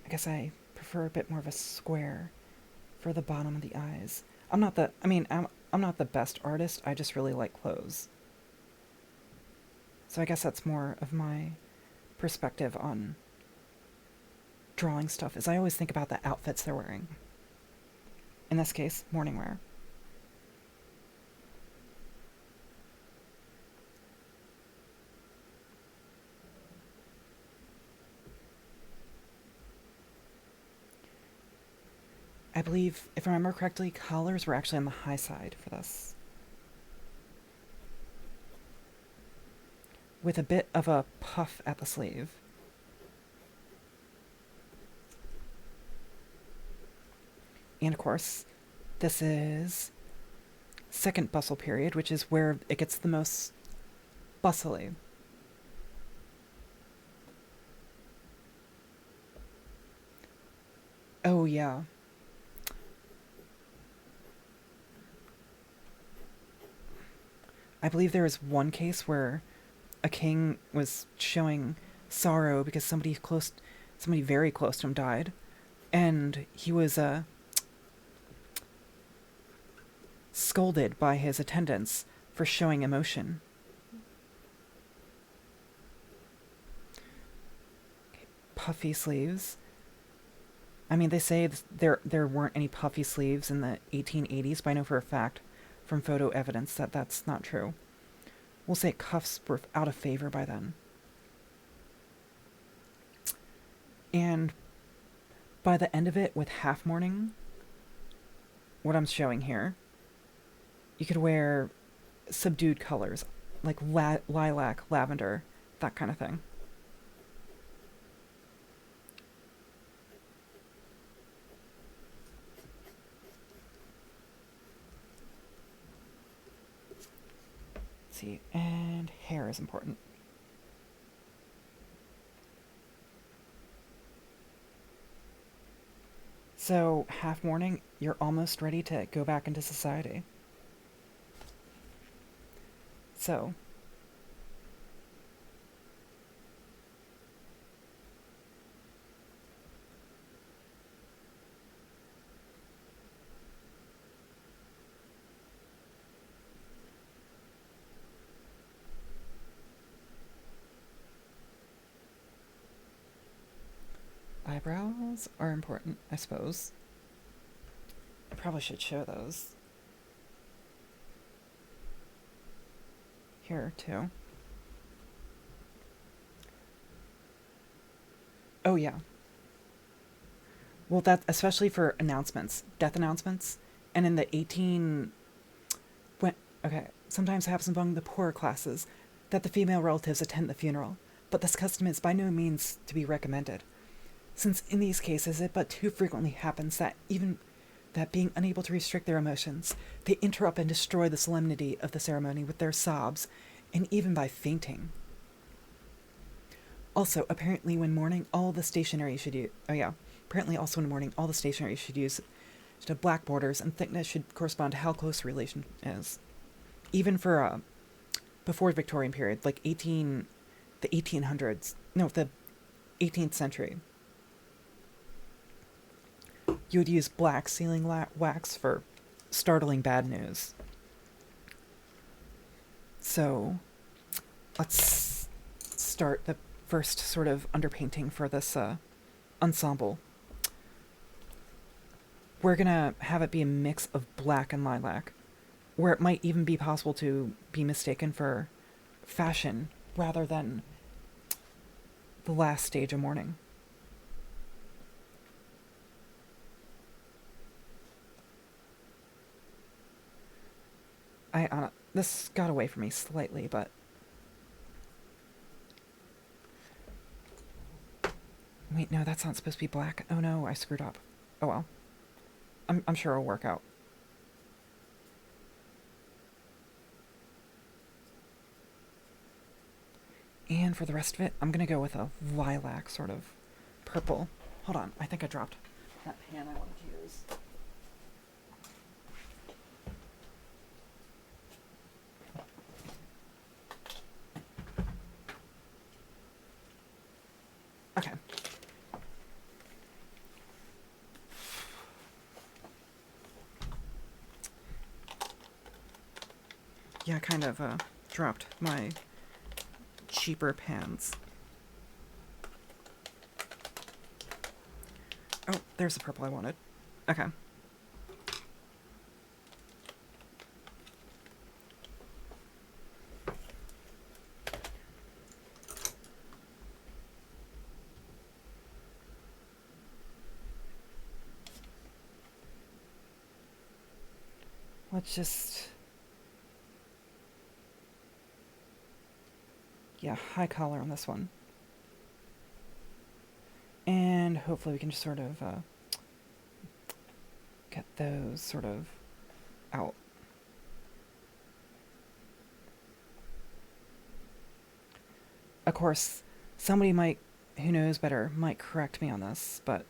I guess I prefer a bit more of a square for the bottom of the eyes. I'm not the best artist. I just really like clothes. So I guess that's more of my perspective on drawing stuff, is I always think about the outfits they're wearing. In this case, mourning wear. I believe, if I remember correctly, collars were actually on the high side for this. With a bit of a puff at the sleeve. And of course, this is second bustle period, which is where it gets the most bustly. Oh yeah. I believe there was one case where a king was showing sorrow because somebody very close to him died, And he was scolded by his attendants for showing emotion. Puffy sleeves. I mean, they say there weren't any puffy sleeves in the 1880s, but I know for a fact from photo evidence that that's not true. We'll say cuffs were out of favor by then. And by the end of it, with half mourning, what I'm showing here, you could wear subdued colors like lilac, lavender, that kind of thing. Let's see, and hair is important. So, half mourning, you're almost ready to go back into society. So, eyebrows are important, I suppose. I probably should show those. Here, too. Oh, yeah. Well, that, especially for announcements, death announcements, and in the 18... Okay, sometimes it happens among the poorer classes that the female relatives attend the funeral, but this custom is by no means to be recommended, since in these cases it but too frequently happens that even that being unable to restrict their emotions, they interrupt and destroy the solemnity of the ceremony with their sobs, and even by fainting. Also, apparently when mourning, all the stationery should use... Oh yeah, apparently also when mourning, all the stationery should use should have black borders, and thickness should correspond to how close the relation is. Even for before Victorian period, like the 1800s, no, the 18th century, you would use black sealing wax for startling bad news. So, let's start the first sort of underpainting for this ensemble. We're gonna have it be a mix of black and lilac, where it might even be possible to be mistaken for fashion rather than the last stage of mourning. This got away from me slightly, but wait, no, that's not supposed to be black. Oh no, I screwed up. Oh well. I'm sure it'll work out. And for the rest of it, I'm gonna go with a lilac sort of purple. Hold on, I think I dropped that pan I wanted to use. Okay. Yeah, I kind of dropped my cheaper pans. Oh, there's the purple I wanted. Okay. Let's just... Yeah, high collar on this one. And hopefully we can just sort of get those sort of out. Of course, somebody might, who knows better, might correct me on this, but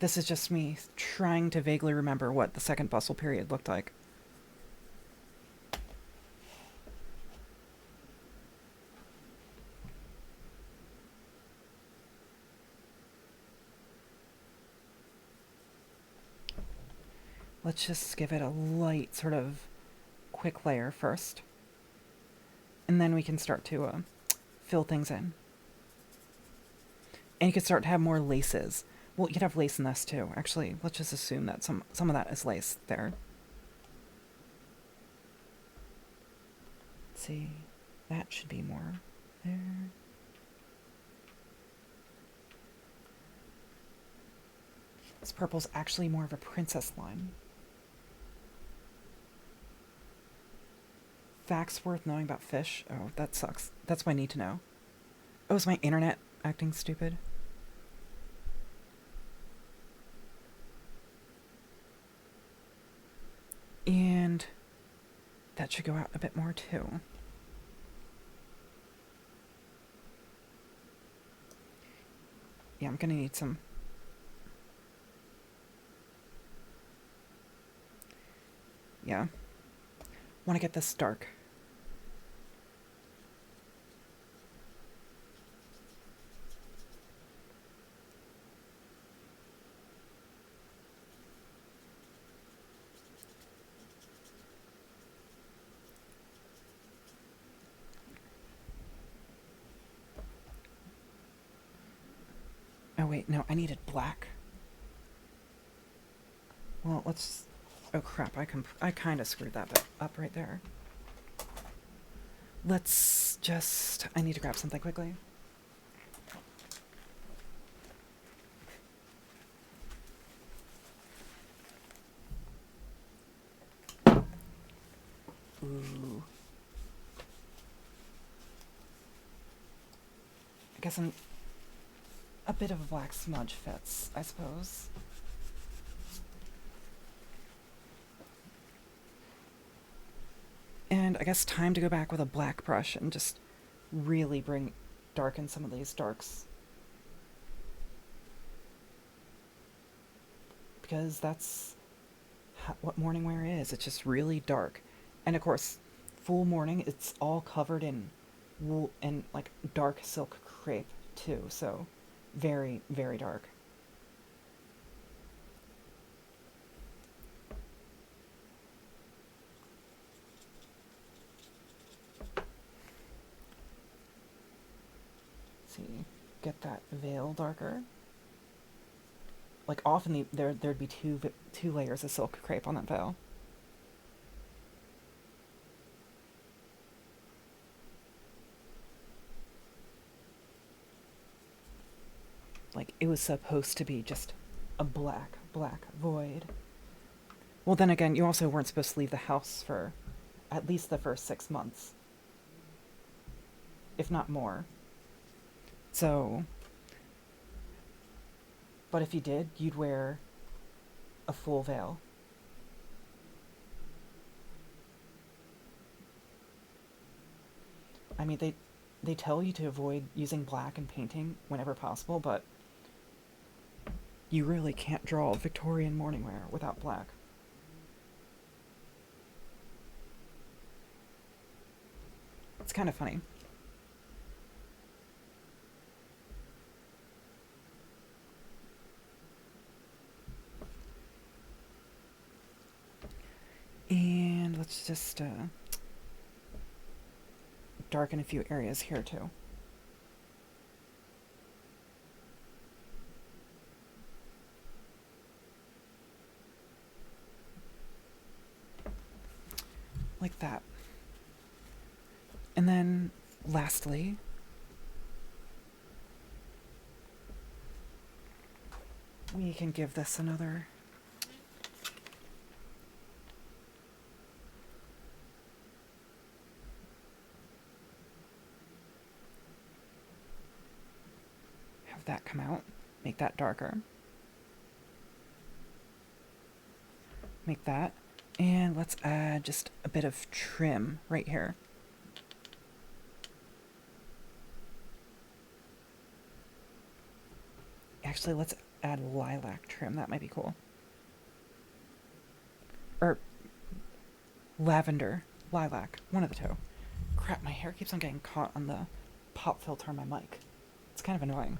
this is just me trying to vaguely remember what the second bustle period looked like. let's just give it a light sort of quick layer first. And then we can start to fill things in. And you could start to have more laces. Well, you could have lace in this too. Actually, let's just assume that some of that is lace there. Let's see. That should be more there. This purple's actually more of a princess line. Facts worth knowing about fish. Oh, that sucks. That's what I need to know. Oh, is my internet acting stupid? And that should go out a bit more too. Yeah, I'm gonna need some. Yeah. Want to get this dark. Oh wait, no, I needed black. Well, let's... Oh crap, I kind of screwed that bit up right there. Let's just... I need to grab something quickly. Ooh. I guess a bit of a black smudge fits, I suppose. And I guess time to go back with a black brush and just really darken some of these darks. Because that's what mourning wear is. It's just really dark. And of course, full mourning, it's all covered in wool and like dark silk crepe too. So very, very dark. See, get that veil darker. Like often there'd be two layers of silk crepe on that veil. Like it was supposed to be just a black void. Well, then again, you also weren't supposed to leave the house for at least the first 6 months, if not more. So, but if you did, you'd wear a full veil. I mean, they tell you to avoid using black in painting whenever possible, but you really can't draw Victorian mourning wear without black. It's kind of funny. And let's just darken a few areas here too. Like that. And then lastly, we can give this another have that come out, make that darker. Make that. And let's add just a bit of trim right here. Actually, let's add lilac trim. That might be cool. Or lavender, lilac, one of the two. Crap, my hair keeps on getting caught on the pop filter on my mic. It's kind of annoying.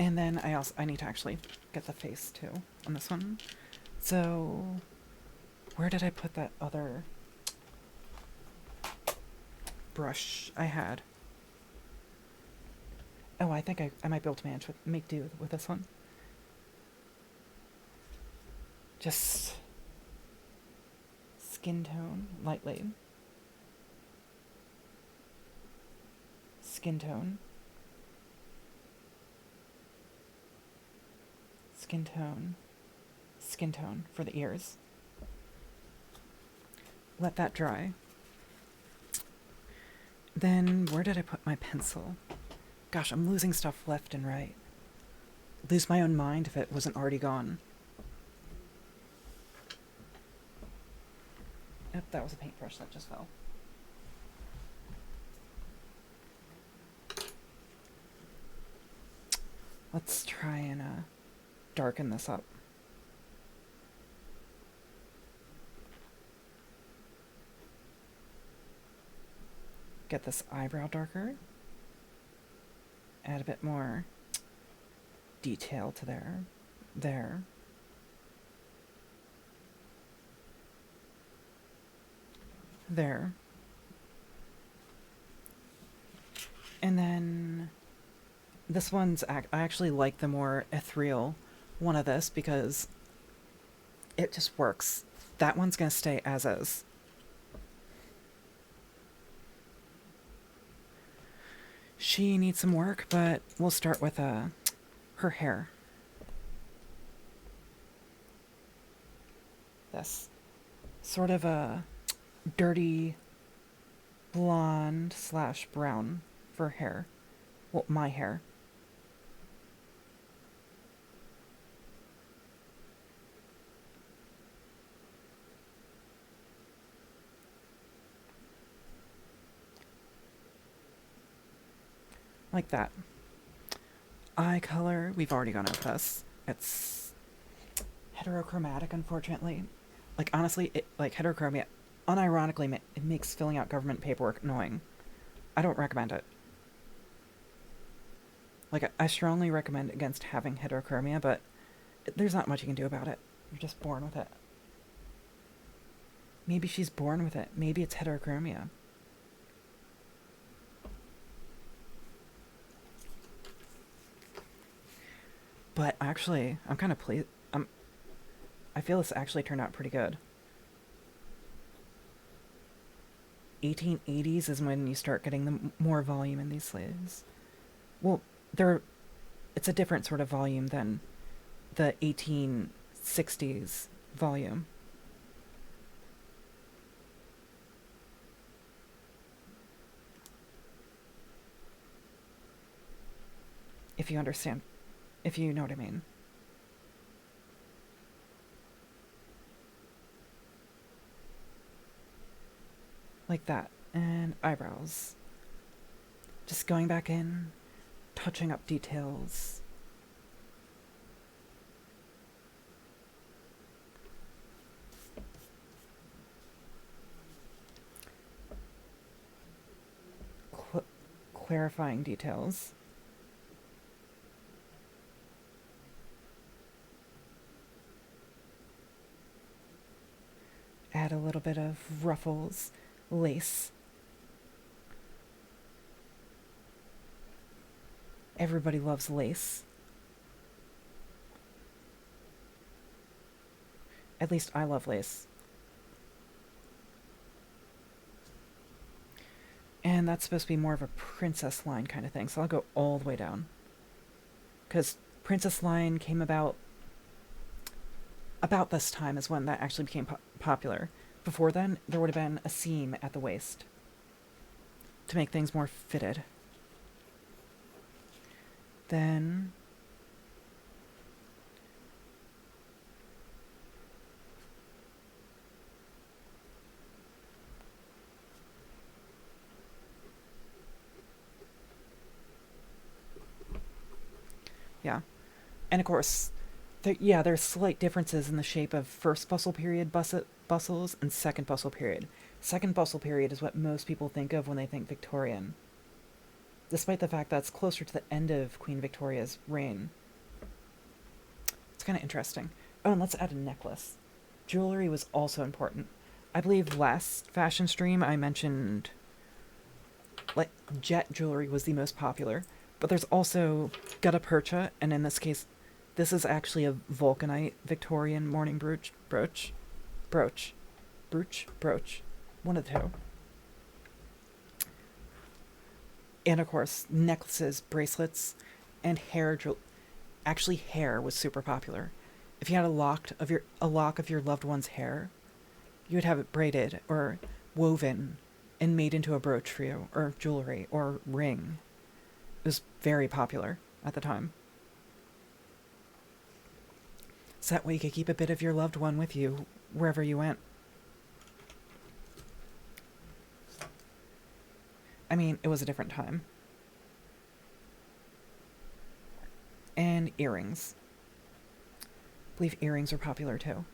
And then I need to actually get the face too on this one. So where did I put that other brush I had? Oh, I think I might be able to make do with this one. Just skin tone lightly. Skin tone. Skin tone. Skin tone for the ears. Let that dry. Then where did I put my pencil? Gosh, I'm losing stuff left and right. Lose my own mind if it wasn't already gone. Yep, that was a paintbrush that just fell. Let's try and darken this up. Get this eyebrow darker. Add a bit more detail to there. There. There. And then this one's, I actually like the more ethereal one of this because it just works. That one's going to stay as is. She needs some work, but we'll start with her hair. This sort of a dirty blonde / brown for hair. Well, my hair. Like that. Eye color, we've already gone over this. It's heterochromatic, unfortunately. Like, honestly, heterochromia, unironically, it makes filling out government paperwork annoying. I don't recommend it. Like, I strongly recommend against having heterochromia, but there's not much you can do about it. You're just born with it. Maybe she's born with it. Maybe it's heterochromia. But actually, I'm kind of pleased. I feel this actually turned out pretty good. 1880s is when you start getting the more volume in these sleeves. Well, it's a different sort of volume than the 1860s volume. If you understand. If you know what I mean. Like that. And eyebrows. Just going back in, touching up details. Clarifying details. Add a little bit of ruffles, lace. Everybody loves lace. At least I love lace. And that's supposed to be more of a princess line kind of thing, so I'll go all the way down. Because princess line came about this time is when that actually became popular. Before then, there would have been a seam at the waist to make things more fitted. Then yeah. And of course, there's slight differences in the shape of first bustle period bustles and second bustle period. Second bustle period is what most people think of when they think Victorian. despite the fact that's closer to the end of Queen Victoria's reign. It's kind of interesting. Oh, and let's add a necklace. Jewelry was also important. I believe last fashion stream I mentioned like jet jewelry was the most popular, but there's also gutta percha, and in this case, this is actually a vulcanite Victorian mourning brooch, one of the two. And of course, necklaces, bracelets, and actually hair was super popular. If you had a lock of your loved one's hair, you would have it braided or woven and made into a brooch for you, or jewelry, or ring. It was very popular at the time. So that way you could keep a bit of your loved one with you wherever you went. I mean, it was a different time. And earrings. I believe earrings were popular too.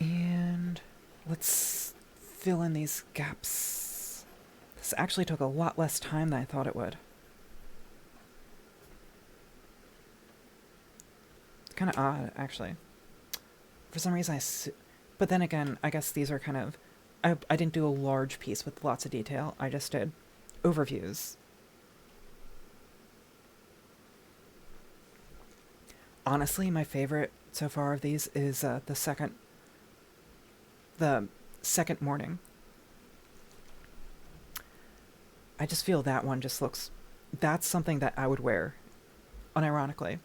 And let's fill in these gaps. This actually took a lot less time than I thought it would. Kind of odd, actually. For some reason, but then again, I guess these are kind of... I didn't do a large piece with lots of detail. I just did overviews. Honestly, my favorite so far of these is the second mourning. I just feel that one just looks... That's something that I would wear, unironically.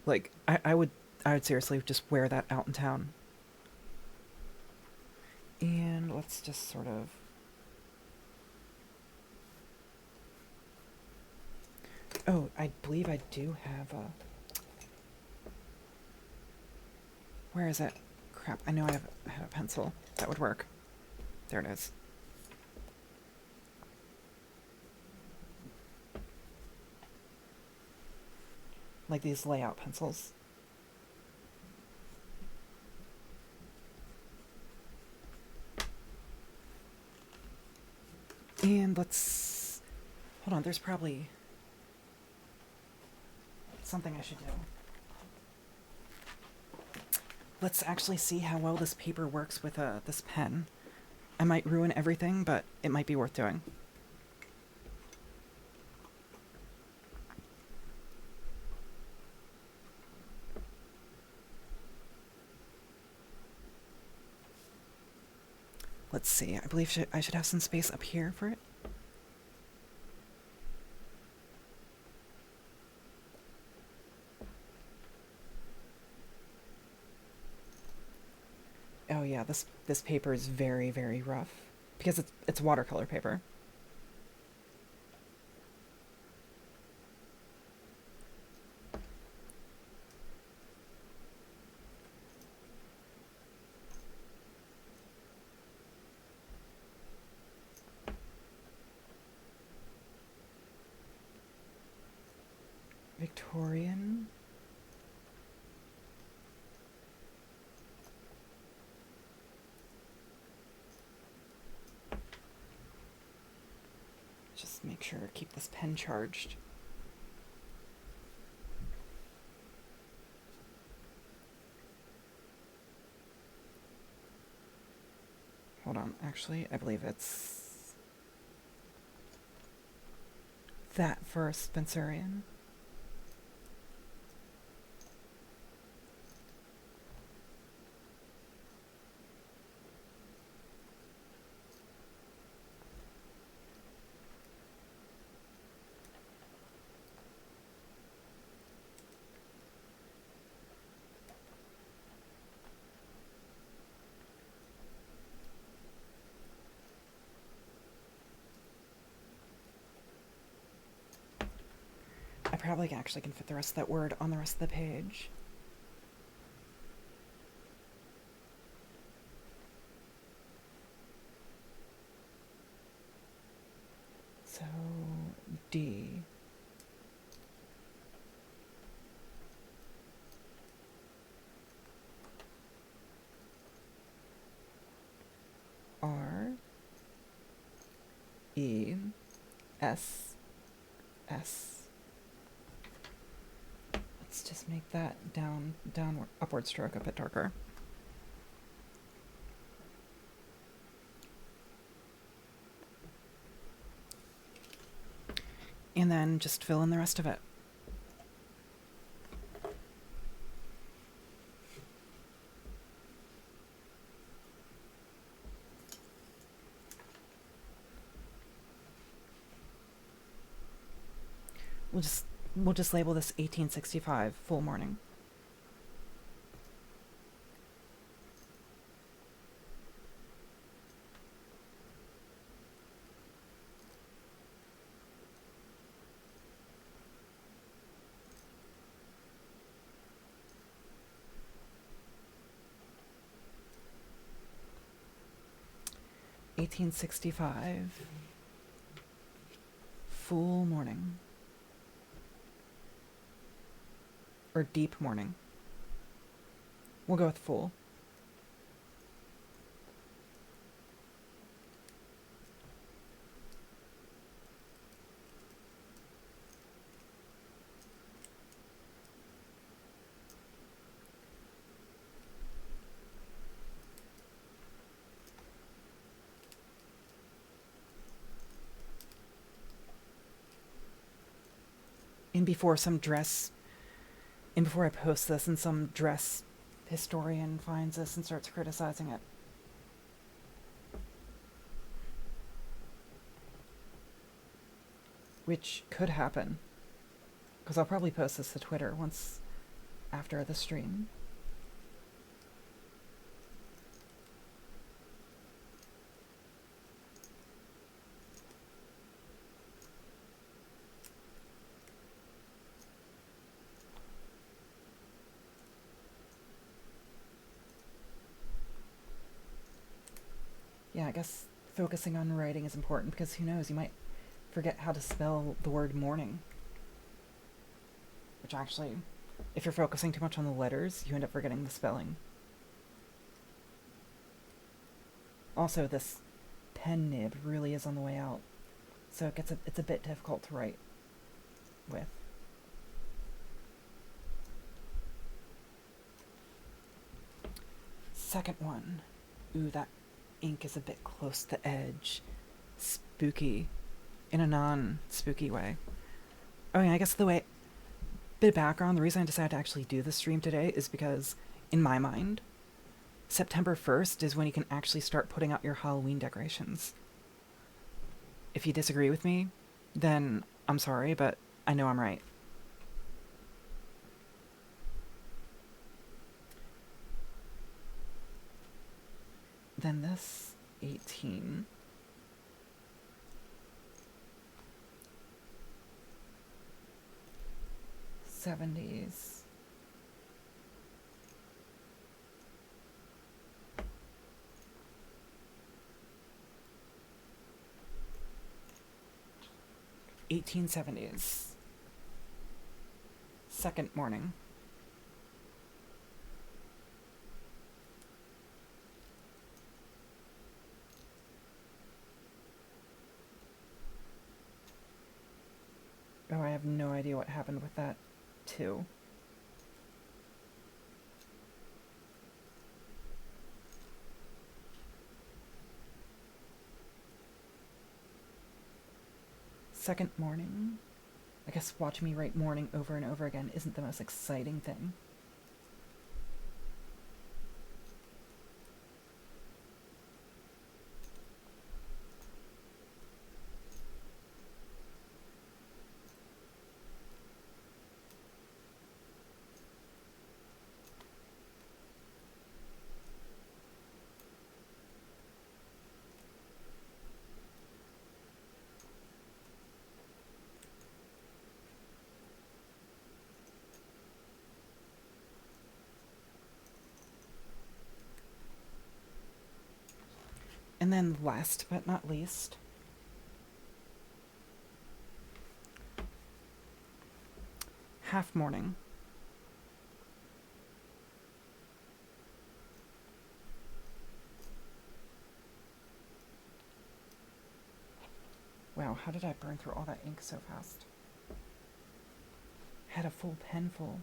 Like, I would seriously just wear that out in town. And let's just sort of... Oh, I believe I do have a... Where is it? Crap, I know I had a pencil. That would work. There it is. Like these layout pencils. And let's... Hold on, there's probably something I should do. Let's actually see how well this paper works with this pen. I might ruin everything, but it might be worth doing. Let's see, I believe I should have some space up here for it. Oh yeah, this paper is very, very rough. Because it's watercolor paper. Victorian. Just make sure to keep this pen charged. Hold on, actually, I believe it's that for Spencerian. I probably actually can fit the rest of that word on the rest of the page. So, D. R. E, S, S. Let's just make that downward, upward stroke a bit darker. And then just fill in the rest of it. We'll just label this 1865 full mourning. (1865) full mourning. Or deep mourning. We'll go with full. And before I post this and some dress historian finds this and starts criticizing it. Which could happen. Because I'll probably post this to Twitter once after the stream. Yeah, I guess focusing on writing is important because who knows, you might forget how to spell the word mourning. Which actually, if you're focusing too much on the letters, you end up forgetting the spelling. Also, this pen nib really is on the way out, so it's a bit difficult to write with. Second one. Ooh, that ink is a bit close to the edge. Spooky. In a non-spooky way. Oh yeah, I guess bit of background, the reason I decided to actually do this stream today is because, in my mind, September 1st is when you can actually start putting out your Halloween decorations. If you disagree with me, then I'm sorry, but I know I'm right. Then this 18. '70s. (1870s) second mourning. Oh, I have no idea what happened with that, too. Second mourning. I guess watching me write mourning over and over again isn't the most exciting thing. And then last but not least, half mourning. how did I burn through all that ink so fast? Had a full pen full.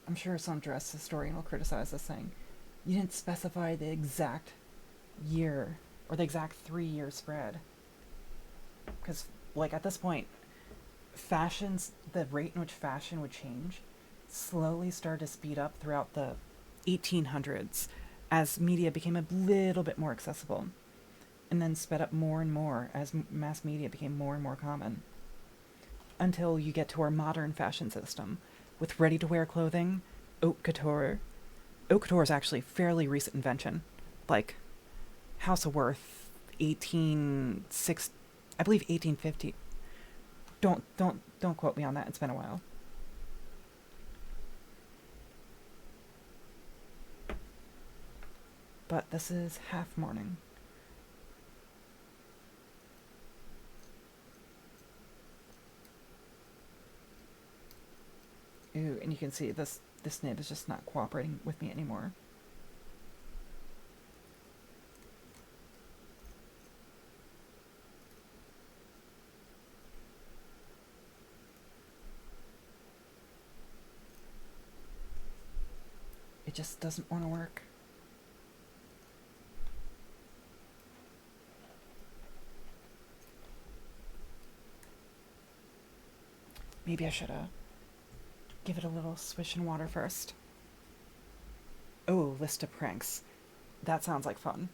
I'm sure some dress historian will criticize this, saying, you didn't specify the exact year or the exact 3-year spread. Because, like, at this point, the rate in which fashion would change slowly started to speed up throughout the 1800s as media became a little bit more accessible, and then sped up more and more as mass media became more and more common, until you get to our modern fashion system with ready-to-wear clothing, haute couture. Haute couture is actually a fairly recent invention, like House of Worth, 1860, I believe 1850. Don't quote me on that. It's been a while. But this is half mourning. Ooh, and you can see this nib is just not cooperating with me anymore. It just doesn't want to work. Maybe I should give it a little swish in water first. Oh, list of pranks. That sounds like fun.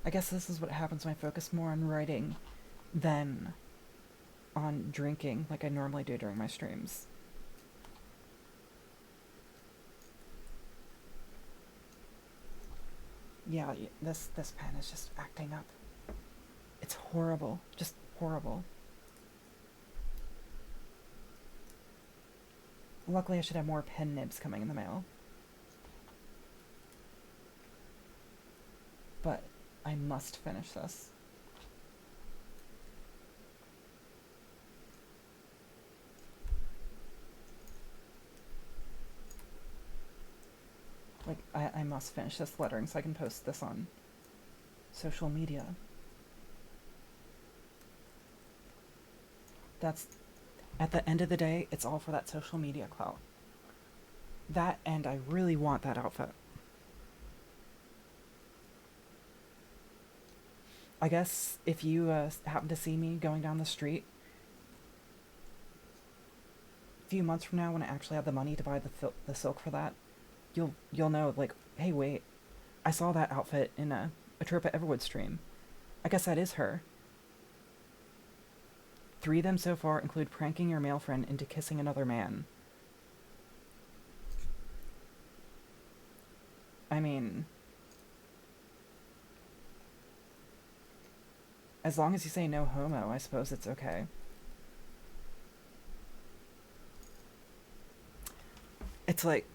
I guess this is what happens when I focus more on writing than on drinking like I normally do during my streams. Yeah, this pen is just acting up. It's horrible. Just horrible. Luckily, I should have more pen nibs coming in the mail. But I must finish this. Like, I must finish this lettering so I can post this on social media. That's, at the end of the day, it's all for that social media clout. That, and I really want that outfit. I guess if you happen to see me going down the street a few months from now when I actually have the money to buy the silk for that, you'll know, like, hey, wait, I saw that outfit in a Tropa Everwood stream. I guess that is her. 3 of them so far include pranking your male friend into kissing another man. I mean, as long as you say no homo, I suppose it's okay. It's like,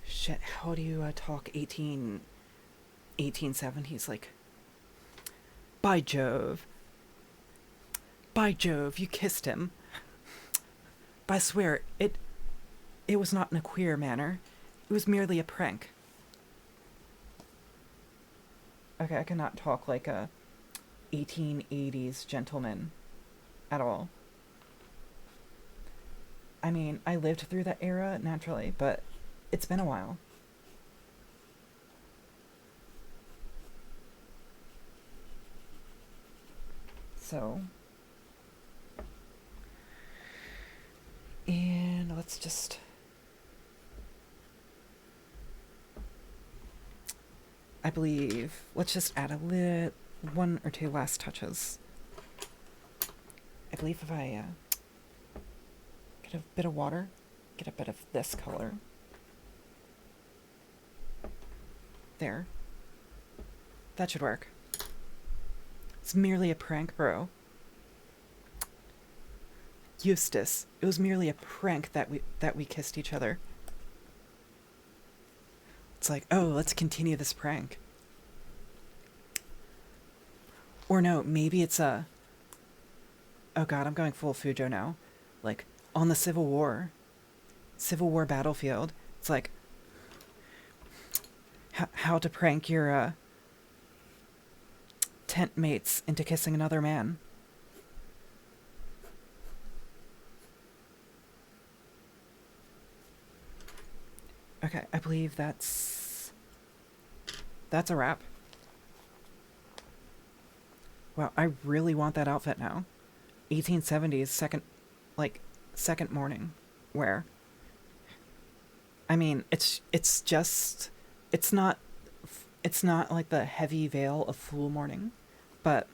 shit, how do you talk 1870s? Like, by Jove, you kissed him. But I swear, it was not in a queer manner. It was merely a prank. Okay, I cannot talk like a 1880s gentleman at all. I mean, I lived through that era, naturally, but it's been a while. So, and let's just, I believe, let's just add a one or two last touches. I believe if I get a bit of water, get a bit of this color. There. That should work. It's merely a prank, bro. Eustace, it was merely a prank that we kissed each other. It's like, oh, let's continue this prank. Or no, maybe it's a... Oh god, I'm going full Fujo now. Like, on the Civil War battlefield, it's like, how to prank your, tent mates into kissing another man. Okay, I believe that's a wrap. Wow, I really want that outfit now. 1870s second morning wear. I mean, it's not like the heavy veil of Fool Morning, but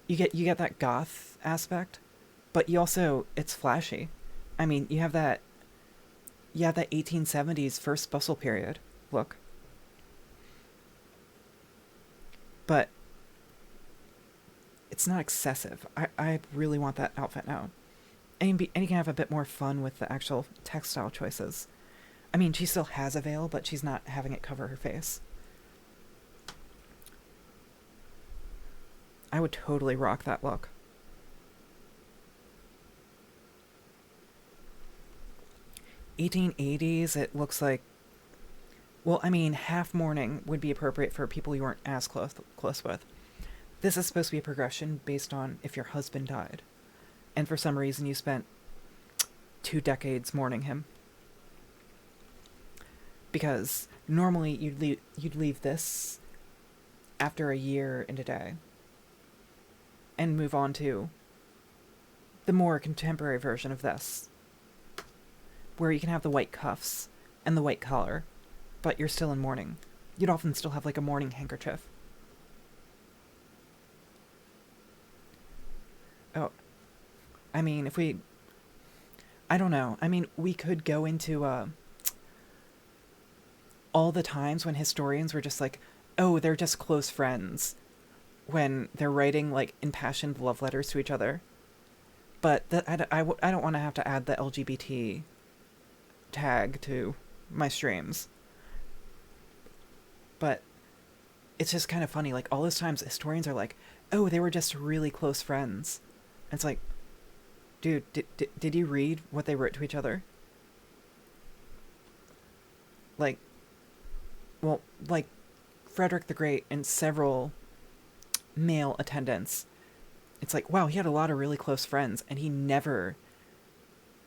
you get that goth aspect, but you also, it's flashy. I mean, you have that 1870s first bustle period look. But it's not excessive. I really want that outfit now. And you can have a bit more fun with the actual textile choices. I mean, she still has a veil, but she's not having it cover her face. I would totally rock that look. '80s, it looks like... Well, I mean, half mourning would be appropriate for people you weren't as close with. This is supposed to be a progression based on if your husband died, and for some reason you spent 2 decades mourning him. Because normally you'd leave this after a year and a day, and move on to the more contemporary version of this, where you can have the white cuffs and the white collar, but you're still in mourning. You'd often still have like a mourning handkerchief. Oh, I mean, I don't know. I mean, we could go into all the times when historians were just like, oh, they're just close friends, when they're writing like impassioned love letters to each other. But I don't want to have to add the LGBT tag to my streams. But it's just kind of funny. Like, all those times historians are like, oh, they were just really close friends. And it's like, dude, did you read what they wrote to each other? Like, well, like Frederick the Great and several male attendants. It's like, wow, he had a lot of really close friends, and he never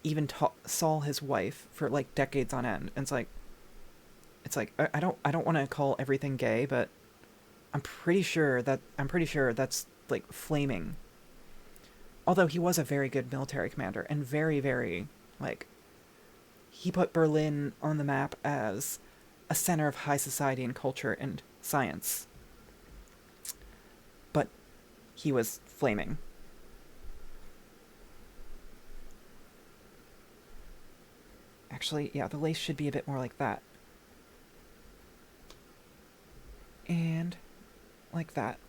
even saw his wife for like decades on end. And it's like I don't want to call everything gay, but I'm pretty sure that's like flaming. Although he was a very good military commander and very, very, like, he put Berlin on the map as a center of high society and culture and science. But he was flaming. Actually, yeah, the lace should be a bit more like that. And like that.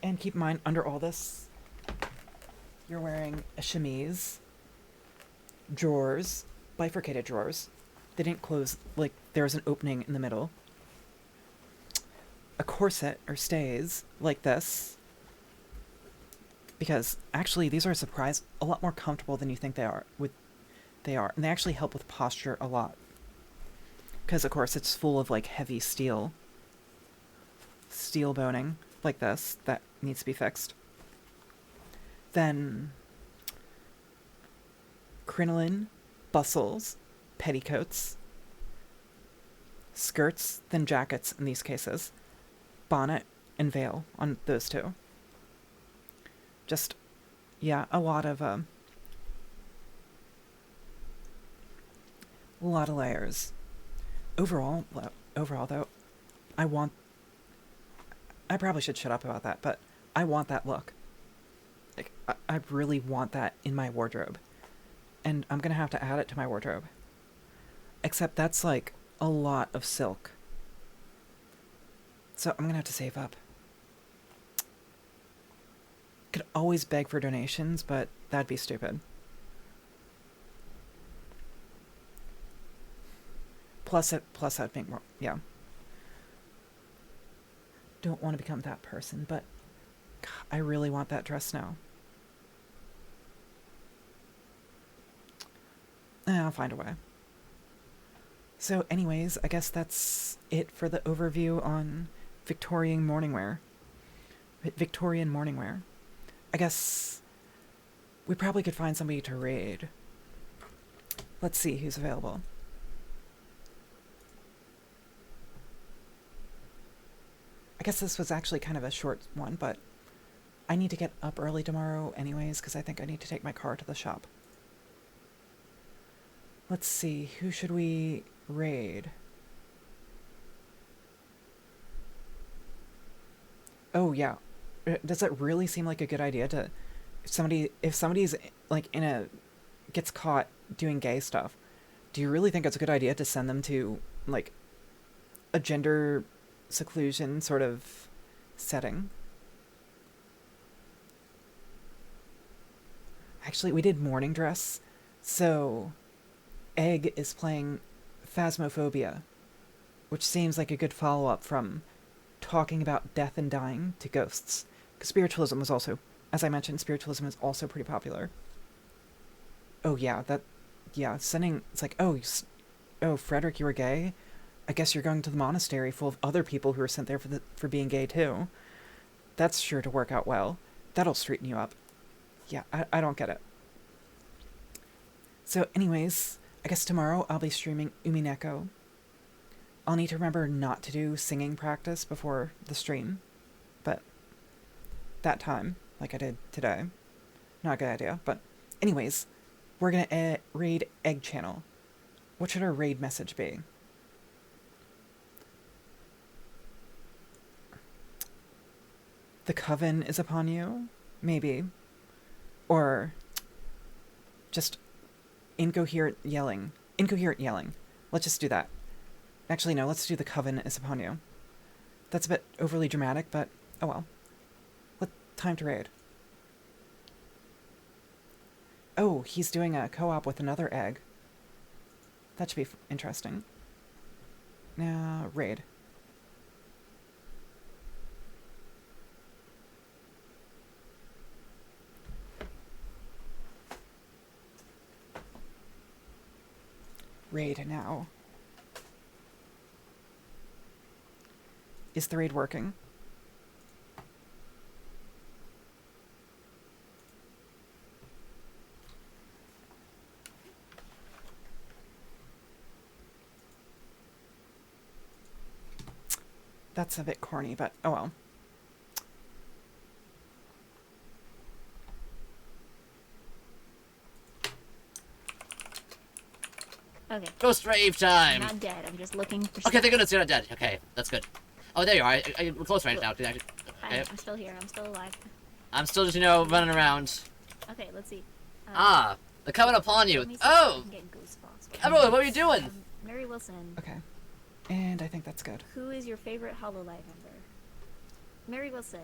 And keep in mind, under all this, you're wearing a chemise, drawers, bifurcated drawers. They didn't close, like, there was an opening in the middle. A corset, or stays, like this. Because, actually, these are a lot more comfortable than you think they are. And they actually help with posture a lot. Because, of course, it's full of, like, heavy steel boning, like this, that needs to be fixed. Then crinoline, bustles, petticoats, skirts, then jackets in these cases, bonnet and veil on those two. Just, yeah, a lot of layers. Overall though, I probably should shut up about that, but I want that look. Like, I really want that in my wardrobe. And I'm gonna have to add it to my wardrobe. Except that's like a lot of silk. So I'm gonna have to save up. Could always beg for donations, but That'd be stupid. Plus I'd make more, yeah. Don't want to become that person, but God, I really want that dress now. I'll find a way. So anyways, I guess that's it for the overview on Victorian mourning wear. Victorian mourning wear. I guess we probably could find somebody to raid. Let's see who's available. I guess this was actually kind of a short one, but I need to get up early tomorrow anyways, because I think I need to take my car to the shop. Let's see, who should we raid? Oh yeah, does it really seem like a good idea to, if somebody's like gets caught doing gay stuff, do you really think it's a good idea to send them to like a gender seclusion sort of setting? Actually, we did morning dress, so Egg is playing Phasmophobia, which seems like a good follow-up from talking about death and dying to ghosts. Because spiritualism was also, as I mentioned, spiritualism is also pretty popular. Oh yeah, sending, it's like, oh, Frederick, you were gay? I guess you're going to the monastery full of other people who are sent there for being gay too. That's sure to work out well. That'll straighten you up. Yeah, I don't get it. So anyways, I guess tomorrow I'll be streaming Umineko. I'll need to remember not to do singing practice before the stream, but that time, like I did today, not a good idea. But anyways, we're gonna raid Egg Channel. What should our raid message be? The coven is upon you? Maybe. Or just incoherent yelling. Incoherent yelling. Let's just do that. Actually, no, let's do the coven is upon you. That's a bit overly dramatic, but oh well. What time to raid? Oh, he's doing a co-op with another egg. That should be interesting. Now, raid. Raid now. Is the raid working? That's a bit corny, but oh well. Okay. Ghost rave time! I'm not dead, I'm just looking for Okay, thank goodness you're not dead. Okay, that's good. Oh, there you are. We're close range now. Okay. I'm still here, I'm still alive. I'm still just, running around. Okay, let's see. The coven upon you. Let me see Oh! if I can get goosebumps. Everyone, what are you doing? Mary Wilson. Okay. And I think that's good. Who is your favorite Hololive member? Mary Wilson.